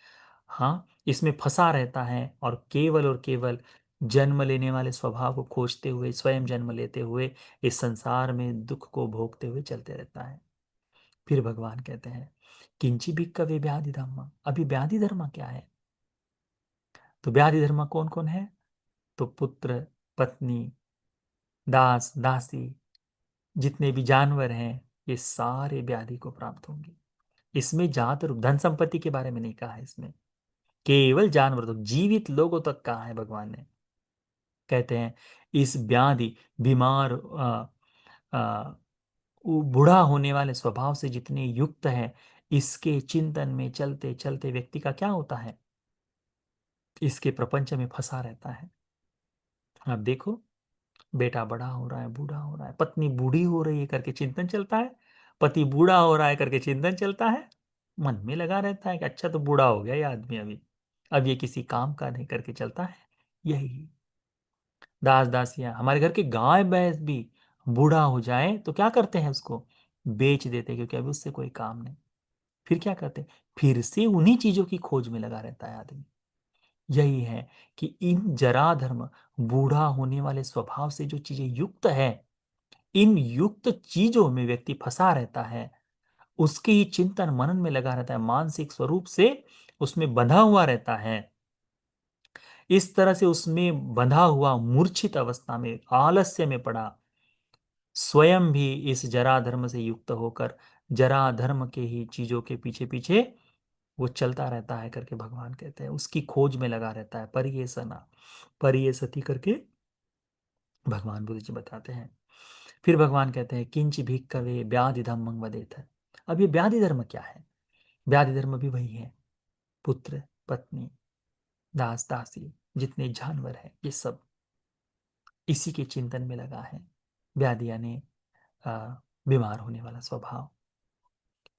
हाँ, इसमें फंसा रहता है, और केवल जन्म लेने वाले स्वभाव को खोजते हुए, स्वयं जन्म लेते हुए इस संसार में दुख को भोगते हुए चलते रहता है। फिर भगवान कहते हैं किंची भिक्खवे व्याधि धर्म, अभी व्याधि धर्म क्या है। तो व्याधि धर्म कौन कौन है, तो पुत्र, पत्नी, दास दासी, जितने भी जानवर हैं, ये सारे व्याधि को प्राप्त होंगे। इसमें ज्यादातर धन संपत्ति के बारे में नहीं कहा है, इसमें केवल जानवर तक, जीवित लोगों तक कहा है भगवान ने। कहते हैं इस व्याधि, बीमार, वो बूढ़ा होने वाले स्वभाव से जितने युक्त है, इसके चिंतन में चलते चलते व्यक्ति का क्या होता है, इसके प्रपंच में फंसा रहता है। आप देखो, बेटा बड़ा हो रहा है, बूढ़ा हो रहा है, पत्नी बूढ़ी हो रही है करके चिंतन चलता है, पति बूढ़ा हो रहा है करके चिंतन चलता है, मन में लगा रहता है कि अच्छा तो बूढ़ा हो गया ये आदमी, अभी अब ये किसी काम का नहीं करके चलता है। यही दास दासियां, हमारे घर के गाय भैंस भी बूढ़ा हो जाए तो क्या करते हैं, उसको बेच देते हैं, क्योंकि अभी उससे कोई काम नहीं। फिर क्या करते हैं, फिर से उन्हीं चीजों की खोज में लगा रहता है आदमी। यही है कि इन जरा धर्म, बूढ़ा होने वाले स्वभाव से जो चीजें युक्त है, इन युक्त चीजों में व्यक्ति फंसा रहता है, उसके ही चिंतन मनन में लगा रहता है, मानसिक स्वरूप से उसमें बंधा हुआ रहता है। इस तरह से उसमें बंधा हुआ मूर्छित अवस्था में, आलस्य में पड़ा, स्वयं भी इस जरा धर्म से युक्त होकर जरा धर्म के ही चीजों के पीछे पीछे वो चलता रहता है करके भगवान कहते हैं, उसकी खोज में लगा रहता है। परियेसना, परियेसति करके भगवान बुद्ध जी बताते हैं। फिर भगवान कहते हैं किंच भिक्खवे व्याधि धम्मं वदेत। अब ये व्याधि धर्म क्या है, व्याधि धर्म भी वही है, पुत्र पत्नी दास दासी, जितने जानवर हैं, ये सब इसी के चिंतन में लगा है। व्याधि यानी आ, बीमार होने वाला स्वभाव।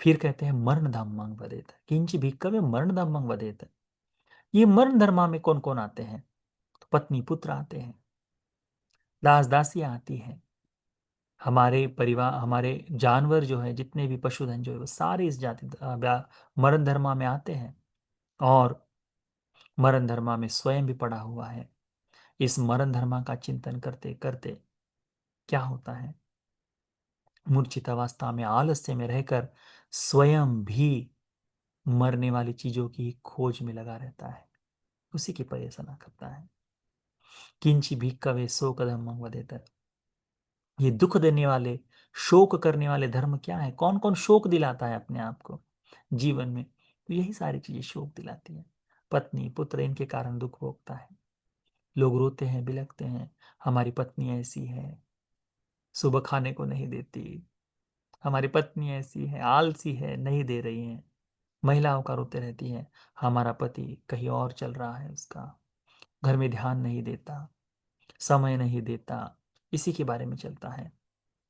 फिर कहते हैं मरण धम्मं वदेत, किंच भिक्खवे मरण धम्मं वदेत। ये मरण धर्मा में कौन कौन आते हैं, तो पत्नी पुत्र आते हैं, दास दासियां आती हैं, हमारे परिवार, हमारे जानवर जो है, जितने भी पशुधन जो है, वो सारे इस मरण धर्मा में आते हैं। और मरण धर्मा में स्वयं भी पड़ा हुआ है। इस मरण धर्मा का चिंतन करते करते क्या होता है, मूर्छित अवस्था में आलस्य में रहकर स्वयं भी मरने वाली चीजों की खोज में लगा रहता है, उसी की पर्यवसाना करता है। किंची भी कवे शोक धम्मं वदेत। ये दुख देने वाले, शोक करने वाले धर्म क्या है, कौन कौन शोक दिलाता है अपने आप को जीवन में, तो यही सारी चीजें शोक दिलाती है। पत्नी पुत्र इनके कारण दुख भोगता है, लोग रोते हैं बिलखते हैं, हमारी पत्नी ऐसी है, सुबह खाने को नहीं देती, हमारी पत्नी ऐसी है, आलसी है, नहीं दे रही है, महिलाओं का रोते रहती है, हमारा पति कहीं और चल रहा है, उसका घर में ध्यान नहीं देता, समय नहीं देता, इसी के बारे में चलता है।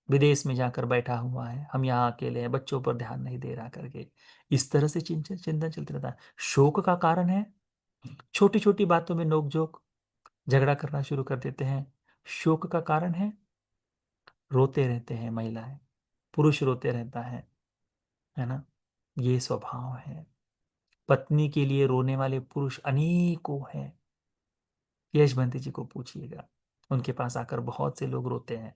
विदेश में जाकर बैठा हुआ है, हम यहाँ अकेले हैं, बच्चों पर ध्यान नहीं दे रहा करके, इस तरह से चिंतन चिंतन चलते रहता है। शोक का कारण है, छोटी छोटी बातों में नोक झोंक, झगड़ा करना शुरू कर देते हैं, शोक का कारण है। रोते रहते हैं महिलाएं, पुरुष रोते रहता है ना, ये स्वभाव है। पत्नी के लिए रोने वाले पुरुष अनेकों हैं, यशवंती जी को पूछिएगा, उनके पास आकर बहुत से लोग रोते हैं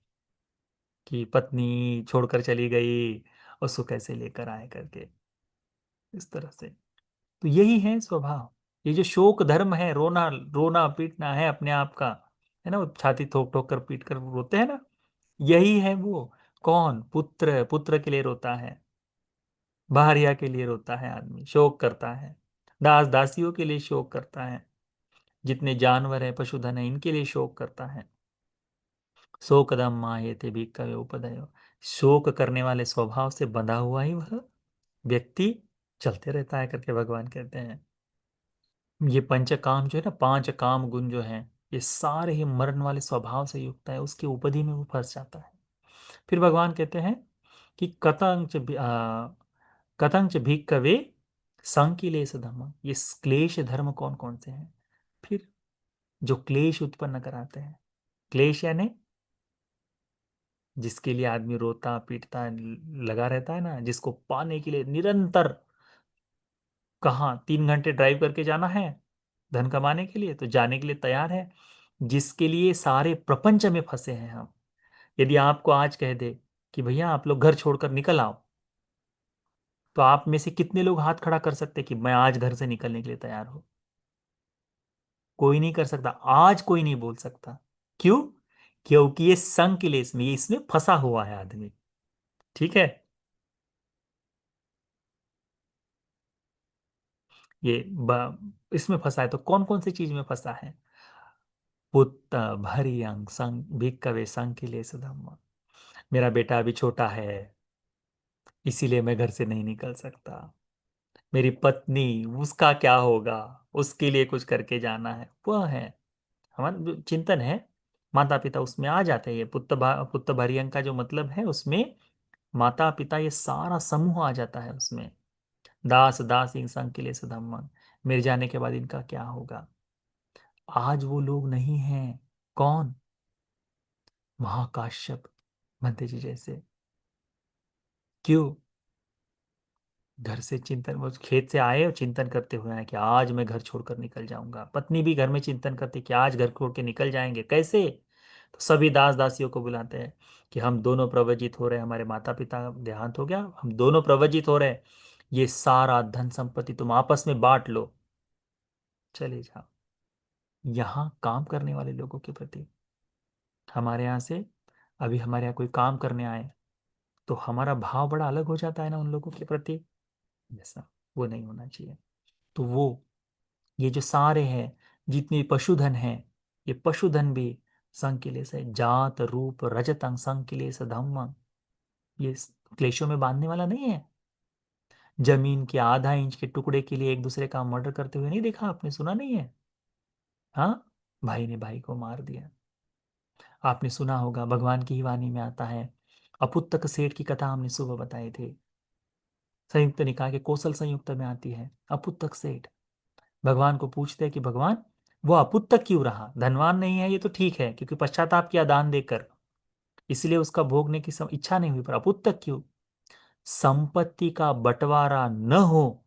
कि पत्नी छोड़कर चली गई, उसको कैसे लेकर आए करके, इस तरह से। तो यही है स्वभाव। ये जो शोक धर्म है, रोना रोना पीटना है अपने आप का, है ना, वो छाती ठोक ठोक कर पीट कर रोते हैं ना, यही है वो। कौन, पुत्र पुत्र के लिए रोता है, भार्या के लिए रोता है, आदमी शोक करता है, दास दासियों के लिए शोक करता है, जितने जानवर है पशुधन है इनके लिए शोक करता है। शोकदम माहेते भिक्खवे उपदयो। शोक करने वाले स्वभाव से बंधा हुआ ही वह व्यक्ति चलते रहता है करके भगवान कहते हैं। ये पंच काम जो है ना, पांच काम गुण जो हैं, ये सारे ही मरण वाले स्वभाव से युक्त है, उसके उपधि में वो फंस जाता है। फिर भगवान कहते हैं कि कथंच भिक्खवे संकिलेश धर्म। ये क्लेश धर्म कौन कौन से हैं, फिर जो क्लेश उत्पन्न कराते हैं। क्लेश यानी जिसके लिए आदमी रोता पीटता लगा रहता है ना, जिसको पाने के लिए निरंतर, कहाँ 3 घंटे ड्राइव करके जाना है धन कमाने के लिए, तो जाने के लिए तैयार है, जिसके लिए सारे प्रपंच में फंसे हैं हम। यदि आपको आज कह दे कि भैया आप लोग घर छोड़कर निकल आओ, तो आप में से कितने लोग हाथ खड़ा कर सकते कि मैं आज घर से निकलने के लिए तैयार हूं। कोई नहीं कर सकता, आज कोई नहीं बोल सकता। क्यों? क्योंकि ये संकलेश में, ये इसमें फंसा हुआ है आदमी। ठीक है। इसमें फंसा है, तो कौन कौन सी चीज में फंसा है? पुत्त भरियंग संग भिक्कवे संकलेश धम्म। मेरा बेटा अभी छोटा है, इसीलिए मैं घर से नहीं निकल सकता। मेरी पत्नी, उसका क्या होगा, उसके लिए कुछ करके जाना है, वह है हमारा जो चिंतन है। माता पिता उसमें आ जाते हैं। ये पुत्त भरियंग का जो मतलब है उसमें माता पिता, ये सारा समूह आ जाता है उसमें। दास दास इन संकलेश धम्म, मेरे जाने के बाद इनका क्या होगा। आज वो लोग नहीं हैं। कौन? महाकाश्यप, भंते जी जैसे। क्यों? घर से चिंतन, वो खेत से आए और चिंतन करते हुए आए कि आज मैं घर छोड़कर निकल जाऊंगा। पत्नी भी घर में चिंतन करती कि आज घर छोड़ के निकल जाएंगे, कैसे? तो सभी दास दासियों को बुलाते हैं कि हम दोनों प्रवजित हो रहे हैं, हमारे माता पिता का देहांत हो गया, हम दोनों प्रवजित हो रहे हैं, ये सारा धन संपत्ति तुम आपस में बांट लो, चले जाओ। यहाँ काम करने वाले लोगों के प्रति, हमारे यहाँ से अभी हमारे यहाँ कोई काम करने आए तो हमारा भाव बड़ा अलग हो जाता है ना उन लोगों के प्रति। ऐसा वो नहीं होना चाहिए। तो वो, ये जो सारे हैं, जितने पशुधन हैं, ये पशुधन भी संकलेश है। जात रूप रजतंग संकलेश धम्म, ये क्लेशों में बांधने वाला नहीं है। जमीन के आधा इंच के टुकड़े के लिए एक दूसरे का मर्डर करते हुए नहीं देखा आपने, सुना नहीं है? हाँ, भाई ने भाई को मार दिया। आपने सुना होगा, भगवान की ही वाणी में आता है, अपुत्तक सेठ की कथा हमने सुबह बताई थी। संयुक्त निकाय के कौशल संयुक्त में आती है। अपुत्तक सेठ भगवान को पूछते हैं कि भगवान, वो अपुत्तक क्यों रहा? धनवान नहीं है ये तो ठीक है, क्योंकि पश्चाताप किया दान देकर, इसलिए उसका भोगने की इच्छा नहीं हुई, पर अपुत्तक क्यों? संपत्ति का बंटवारा न हो,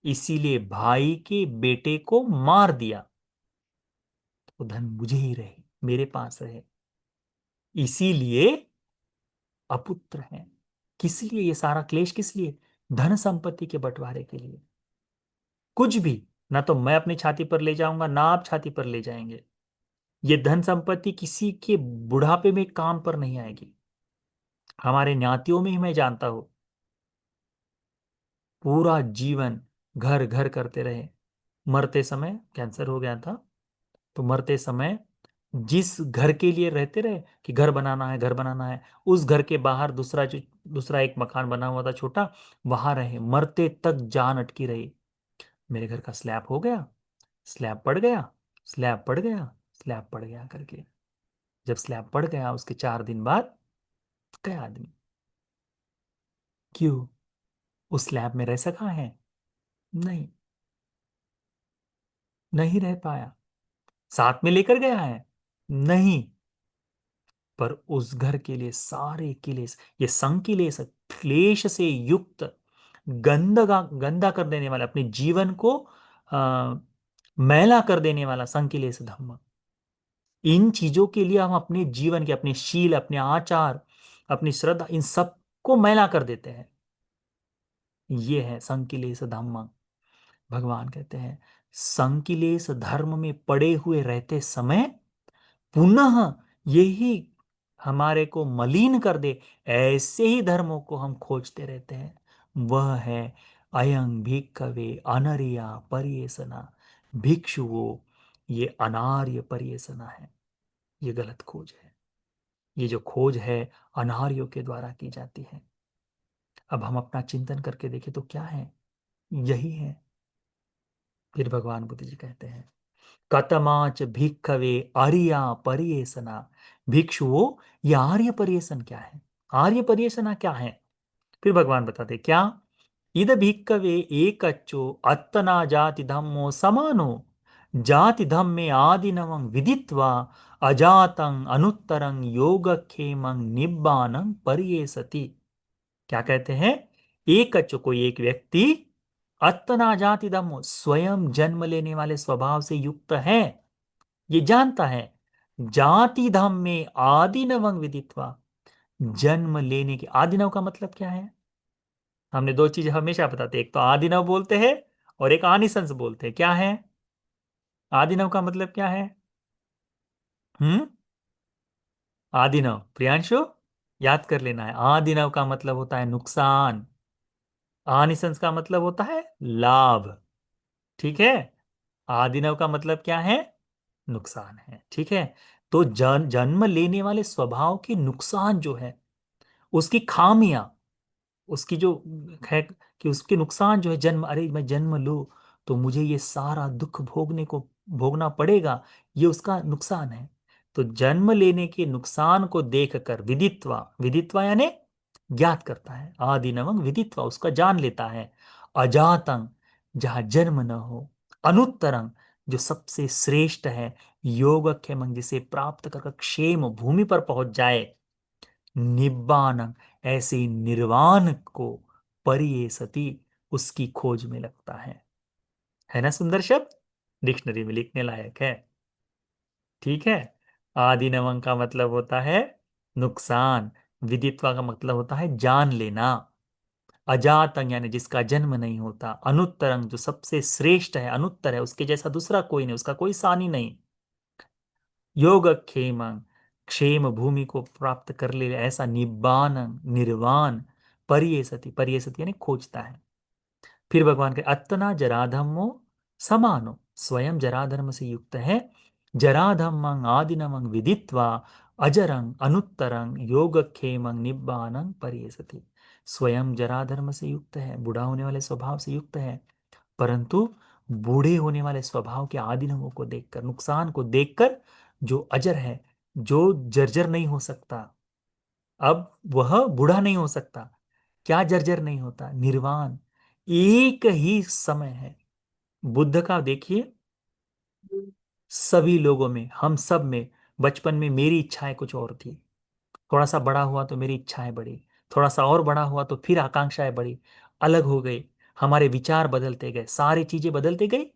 इसीलिए भाई के बेटे को मार दिया, तो धन मुझे ही रहे, मेरे पास रहे, इसीलिए अपुत्र है। किस लिए ये सारा क्लेश? किस लिए? धन संपत्ति के बंटवारे के लिए। कुछ भी, ना तो मैं अपनी छाती पर ले जाऊंगा, ना आप छाती पर ले जाएंगे। ये धन संपत्ति किसी के बुढ़ापे में काम पर नहीं आएगी। हमारे ज्ञातियों में ही मैं जानता हूं, पूरा जीवन घर घर करते रहे, मरते समय कैंसर हो गया था, तो मरते समय जिस घर के लिए रहते रहे कि घर बनाना है, घर बनाना है, उस घर के बाहर दूसरा, जो दूसरा एक मकान बना हुआ था छोटा, वहां रहे, मरते तक जान अटकी रही। मेरे घर का स्लैब हो गया, स्लैब पड़ गया, स्लैब पड़ गया, स्लैब पड़ गया करके। जब स्लैब पड़ गया उसके 4 दिन बाद गया आदमी। क्यों? उस स्लैब में रह सका है? नहीं, नहीं रह पाया। साथ में लेकर गया है? नहीं। पर उस घर के लिए सारे क्लेश, ये संकिलेश, क्लेश से युक्त, गंदा कर देने वाला, अपने जीवन को आ, मैला कर देने वाला संकिलेश धम्म। इन चीजों के लिए हम अपने जीवन के, अपने शील, अपने आचार, अपनी श्रद्धा, इन सब को मैला कर देते हैं। ये है संकिलेश धम्म। भगवान कहते हैं, संकिलेश धर्म में पड़े हुए रहते समय पुनः यही हमारे को मलिन कर दे, ऐसे ही धर्मों को हम खोजते रहते हैं। वह है अयं भिक्खवे अनरिया परियेसना। भिक्षुओं, ये अनार्य परियेसना है, ये गलत खोज है। ये जो खोज है अनार्यों के द्वारा की जाती है। अब हम अपना चिंतन करके देखें तो क्या है? यही है। फिर भगवान बुद्ध जी कहते हैं, कतमाच भिक्खवे आर्या परियेसना। भिक्षुओं, ये आर्य परियेसन क्या है? आर्य परियेसना क्या है? फिर भगवान बताते क्या, इद भिक्खवे एकच्चो अत्तना जाति धम्मो समानो, जाति धम्मे आदिनवं विदित्वा अजातं अनुत्तरं योगक्षेमं निब्बानं परियेसति। क्या कहते हैं? एकच्चो, कोई एक व्यक्ति, अत्तना जाति धम्मो, स्वयं जन्म लेने वाले स्वभाव से युक्त है, ये जानता है। जाति धम में आदिनवं विदित्वा, जन्म लेने के, आदिनव का मतलब क्या है? हमने दो चीजें हमेशा बताते हैं, एक तो आदिनव बोलते हैं और एक आनिसंस बोलते हैं। क्या है आदिनव का मतलब? क्या है? हम्म? आदिनव प्रियांशु, याद कर लेना है। आदिनव का मतलब होता है नुकसान, आनिशंस का मतलब होता है लाभ। ठीक है, आदिनव का मतलब क्या है? नुकसान है। ठीक है, तो जन्म लेने वाले स्वभाव के नुकसान जो है, उसकी खामियां, उसकी जो है कि उसके नुकसान जो है, जन्म, अरे मैं जन्म लूं तो मुझे ये सारा दुख भोगना पड़ेगा, ये उसका नुकसान है। तो जन्म लेने के नुकसान को देखकर विदित्वा, विदित्वा यानी ज्ञात करता है, आदिनवंग विदित्वा उसका जान लेता है, अजातंग जहां जन्म न हो, अनुत्तरंग जो सबसे श्रेष्ठ है, योगक्षेमंग जिसे प्राप्त कर क्षेम भूमि पर पहुंच जाए, निब्बानंग ऐसे निर्वाण को, परिये सती उसकी खोज में लगता है ना सुंदर शब्द, डिक्शनरी में लिखने लायक है। ठीक है, आदिनवंग का मतलब होता है नुकसान, विदित्वा का मतलब होता है जान लेना, अजातंग यानी जिसका जन्म नहीं होता, अनुत्तरंग जो सबसे श्रेष्ठ है, अनुत्तर है, उसके जैसा दूसरा कोई नहीं, उसका कोई सानी नहीं, योगक्षेम क्षेम भूमि को प्राप्त कर ले ऐसा, निब्बान निर्वाण, परिये सति यानी खोजता है। फिर भगवान के अत्तना जराधर्मो समानो, स्वयं जराधर्म से युक्त है, जराधर्मं आदिनमं विदित्वा अजरंग अनुत्तरंग योगक्षेमं निब्बानं परियसति। स्वयं जराधर्म से युक्त है, बूढ़ा होने वाले स्वभाव से युक्त है, परंतु बूढ़े होने वाले स्वभाव के आदिनवों को देखकर, नुकसान को देखकर, जो अजर है, जो जर्जर नहीं हो सकता, अब वह बूढ़ा नहीं हो सकता। क्या जर्जर नहीं होता? निर्वाण। एक ही समय है बुद्ध का, देखिए सभी लोगों में, हम सब में, बचपन में मेरी इच्छाएं कुछ और थी, थोड़ा सा बड़ा हुआ तो मेरी इच्छाएं बढ़ी, थोड़ा सा और बड़ा हुआ तो फिर आकांक्षाएं बढ़ी, अलग हो गई, हमारे विचार बदलते गए, सारी चीजें बदलते गई।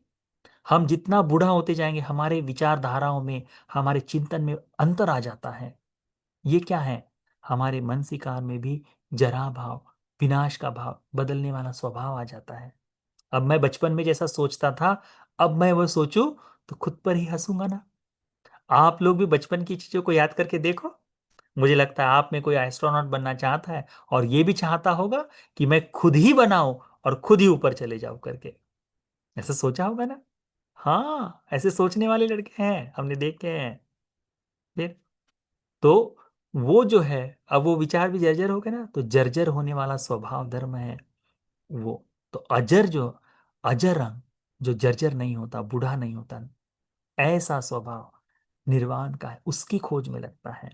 हम जितना बूढ़ा होते जाएंगे हमारे विचारधाराओं में, हमारे चिंतन में अंतर आ जाता है। ये क्या है? हमारे मानसिकार में भी जरा भाव, विनाश का भाव, बदलने वाला स्वभाव आ जाता है। अब मैं बचपन में जैसा सोचता था, अब मैं वो सोचूं तो खुद पर ही हंसूंगा ना। आप लोग भी बचपन की चीजों को याद करके देखो, मुझे लगता है आप में कोई एस्ट्रोनॉट बनना चाहता है, और ये भी चाहता होगा कि मैं खुद ही बनाऊं और खुद ही ऊपर चले जाऊं करके, ऐसा सोचा होगा ना। हाँ, ऐसे सोचने वाले लड़के हैं, हमने देखे हैं। फिर तो वो जो है, अब वो विचार भी जर्जर हो गए ना, तो जर्जर होने वाला स्वभाव धर्म है वो। तो अजर जो, अजर रंग जो जर्जर नहीं होता, बूढ़ा नहीं होता, ऐसा स्वभाव निर्वाण का है, उसकी खोज में लगता है।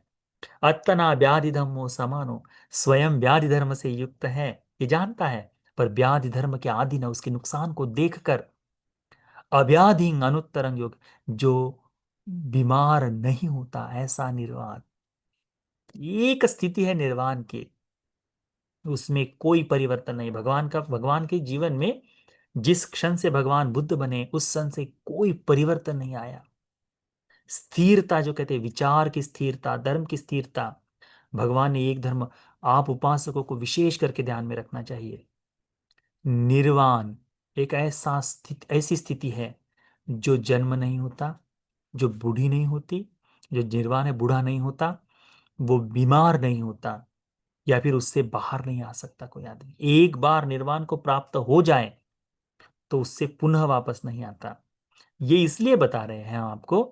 अत्तना व्याधि धर्मो समानो, स्वयं व्याधि धर्म से युक्त है, ये जानता है, पर व्याधि धर्म के आदि न उसके नुकसान को देखकर, अव्याधि अनुत्तरंग योग जो बीमार नहीं होता, ऐसा निर्वाण, एक स्थिति है निर्वाण की, उसमें कोई परिवर्तन नहीं। भगवान का, भगवान के जीवन में जिस क्षण से भगवान बुद्ध बने उस क्षण से कोई परिवर्तन नहीं आया। स्थिरता जो कहते हैं, विचार की स्थिरता, धर्म की स्थिरता, भगवान ने एक धर्म, आप उपासकों को विशेष करके ध्यान में रखना चाहिए। निर्वाण एक ऐसा स्थिति, ऐसी स्थिति है जो जन्म नहीं होता, जो बूढ़ी नहीं होती, जो निर्वाण है, बूढ़ा नहीं होता, वो बीमार नहीं होता, या फिर उससे बाहर नहीं आ सकता कोई आदमी। एक बार निर्वाण को प्राप्त हो जाए तो उससे पुनः वापस नहीं आता। ये इसलिए बता रहे हैं हम आपको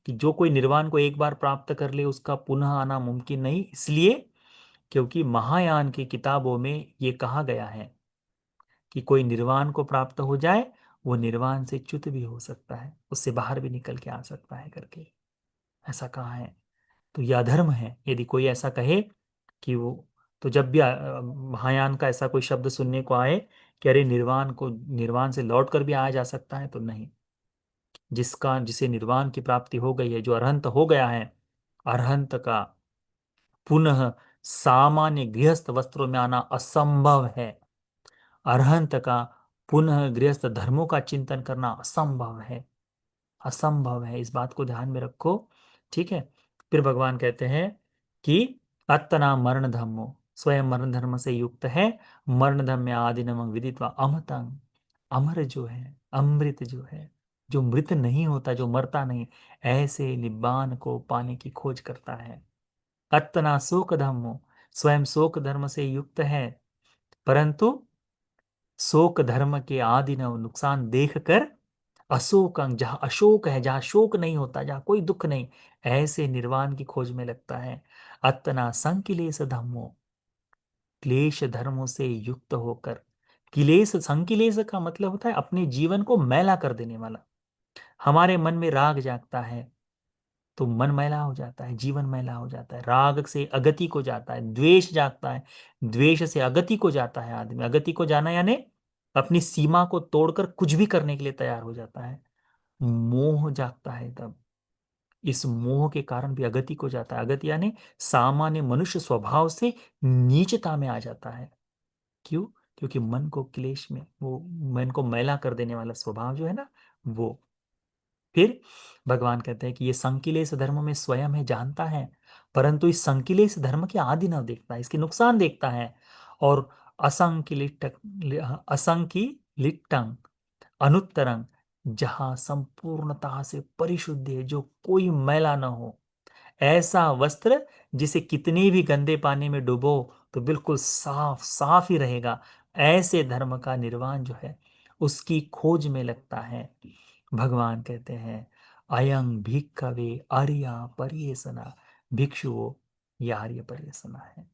कि जो कोई निर्वाण को एक बार प्राप्त कर ले उसका पुनः आना मुमकिन नहीं, इसलिए क्योंकि महायान की किताबों में ये कहा गया है कि कोई निर्वाण को प्राप्त हो जाए, वो निर्वाण से च्युत भी हो सकता है, उससे बाहर भी निकल के आ सकता है करके, ऐसा कहा है। तो यह अधर्म है यदि कोई ऐसा कहे कि वो, तो जब भी महायान का ऐसा कोई शब्द सुनने को आए कि अरे निर्वाण को, निर्वाण से लौट कर भी आया जा सकता है, तो नहीं। जिसका, जिसे निर्वाण की प्राप्ति हो गई है, जो अरहंत हो गया है, अरहंत का पुनः सामान्य गृहस्थ वस्त्रों में आना असंभव है। अरहंत का पुनः गृहस्थ धर्मों का चिंतन करना असंभव है, असंभव है, इस बात को ध्यान में रखो। ठीक है, फिर भगवान कहते हैं कि अत्तना मरण धर्मो, स्वयं मरण धर्म से युक्त है, मरण धर्म में आदिनम विदित्वा अमतंग, अमर जो है, अमृत जो है, जो मृत नहीं होता, जो मरता नहीं, ऐसे निब्बान को पाने की खोज करता है। अत्तना शोक धर्मो, स्वयं शोक धर्म से युक्त है, परंतु शोक धर्म के आदि न नुकसान देखकर अशोकं, जहां अशोक है, जहां शोक नहीं होता, जहां कोई दुख नहीं, ऐसे निर्वाण की खोज में लगता है। अतना संकिलेश धम्मो, क्लेश धर्मों से युक्त होकर, किलेश, संकिलेश का मतलब होता है अपने जीवन को मैला कर देने वाला। हमारे मन में राग जागता है तो मन मैला हो जाता है, जीवन मैला हो जाता है। राग से अगति को जाता है, द्वेष जागता है, द्वेष से अगति को जाता है आदमी। अगति को जाना यानी अपनी सीमा को तोड़कर कुछ भी करने के लिए तैयार हो जाता है। मोह जागता है तब, इस मोह के कारण भी अगति को जाता है। अगति यानी सामान्य मनुष्य स्वभाव से नीचता में आ जाता है। क्यों? क्योंकि मन को क्लेश में, वो मन को मैला कर देने वाला स्वभाव जो है ना, वो। फिर भगवान कहते हैं कि ये संकिलेश धर्म में स्वयं है, जानता है, परंतु इस संकिलेश धर्म के आदि न देखता है, इसके नुकसान देखता है। और असंकिलिट असंकिलिटं अनुत्तरं, जहां संपूर्णता से परिशुद्ध है, जो कोई मैला न हो, ऐसा वस्त्र जिसे कितने भी गंदे पानी में डुबो तो बिल्कुल साफ साफ ही रहेगा, ऐसे धर्म का निर्वाण जो है उसकी खोज में लगता है। भगवान कहते हैं अयं भिक्खवे आर्या परियेसना, भिक्षुओं, ये आर्य परियेसना है।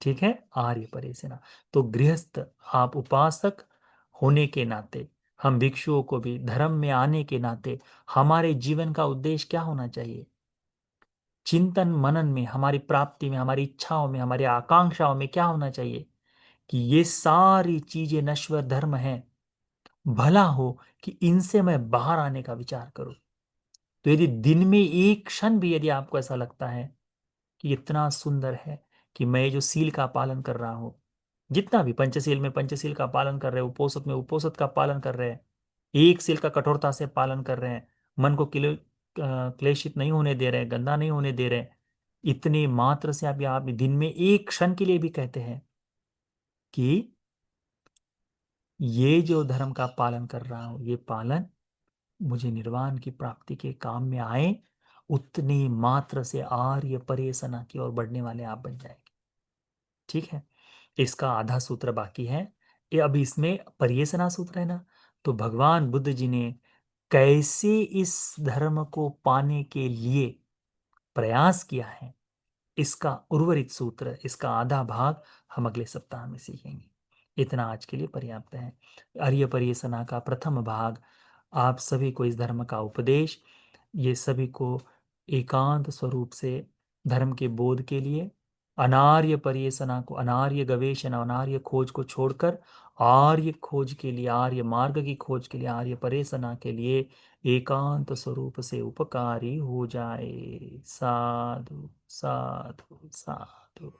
ठीक है, आर्य परियेसना। तो गृहस्थ, आप उपासक होने के नाते, हम भिक्षुओं को भी धर्म में आने के नाते हमारे जीवन का उद्देश्य क्या होना चाहिए? चिंतन मनन में, हमारी प्राप्ति में, हमारी इच्छाओं में, हमारी आकांक्षाओं में क्या होना चाहिए कि ये सारी चीजें नश्वर धर्म हैं, भला हो कि इनसे मैं बाहर आने का विचार करूं। तो यदि दिन में एक क्षण भी यदि आपको ऐसा लगता है कि इतना सुंदर है कि मैं जो सील का पालन कर रहा हूं, जितना भी पंचशील में पंचशील का पालन कर रहे हैं, उपोषित में उपोषित का पालन कर रहे हैं, एक सील का कठोरता से पालन कर रहे हैं, मन को क्लेशित नहीं होने दे रहे हैं, गंदा नहीं होने दे रहे हैं, इतने मात्र से अभी आप दिन में एक क्षण के लिए भी कहते हैं कि ये जो धर्म का पालन कर रहा हूं, ये पालन मुझे निर्वाण की प्राप्ति के काम में आए, उतनी मात्र से आर्य परेशना की ओर बढ़ने वाले आप बन जाएंगे। ठीक है, इसका आधा सूत्र बाकी है। ये अभी इसमें परियेसना सूत्र है ना, तो भगवान बुद्ध जी ने कैसे इस धर्म को पाने के लिए प्रयास किया है, इसका उर्वरित सूत्र, इसका आधा भाग हम अगले सप्ताह में सीखेंगे। इतना आज के लिए पर्याप्त है। आर्य परियेसना का प्रथम भाग, आप सभी को इस धर्म का उपदेश, ये सभी को एकांत स्वरूप से धर्म के बोध के लिए, अनार्य परियेसना को, अनार्य गवेषणा, अनार्य खोज को छोड़कर आर्य खोज के लिए, आर्य मार्ग की खोज के लिए, आर्य परियेसना के लिए एकांत स्वरूप से उपकारी हो जाए। साधु साधु साधु।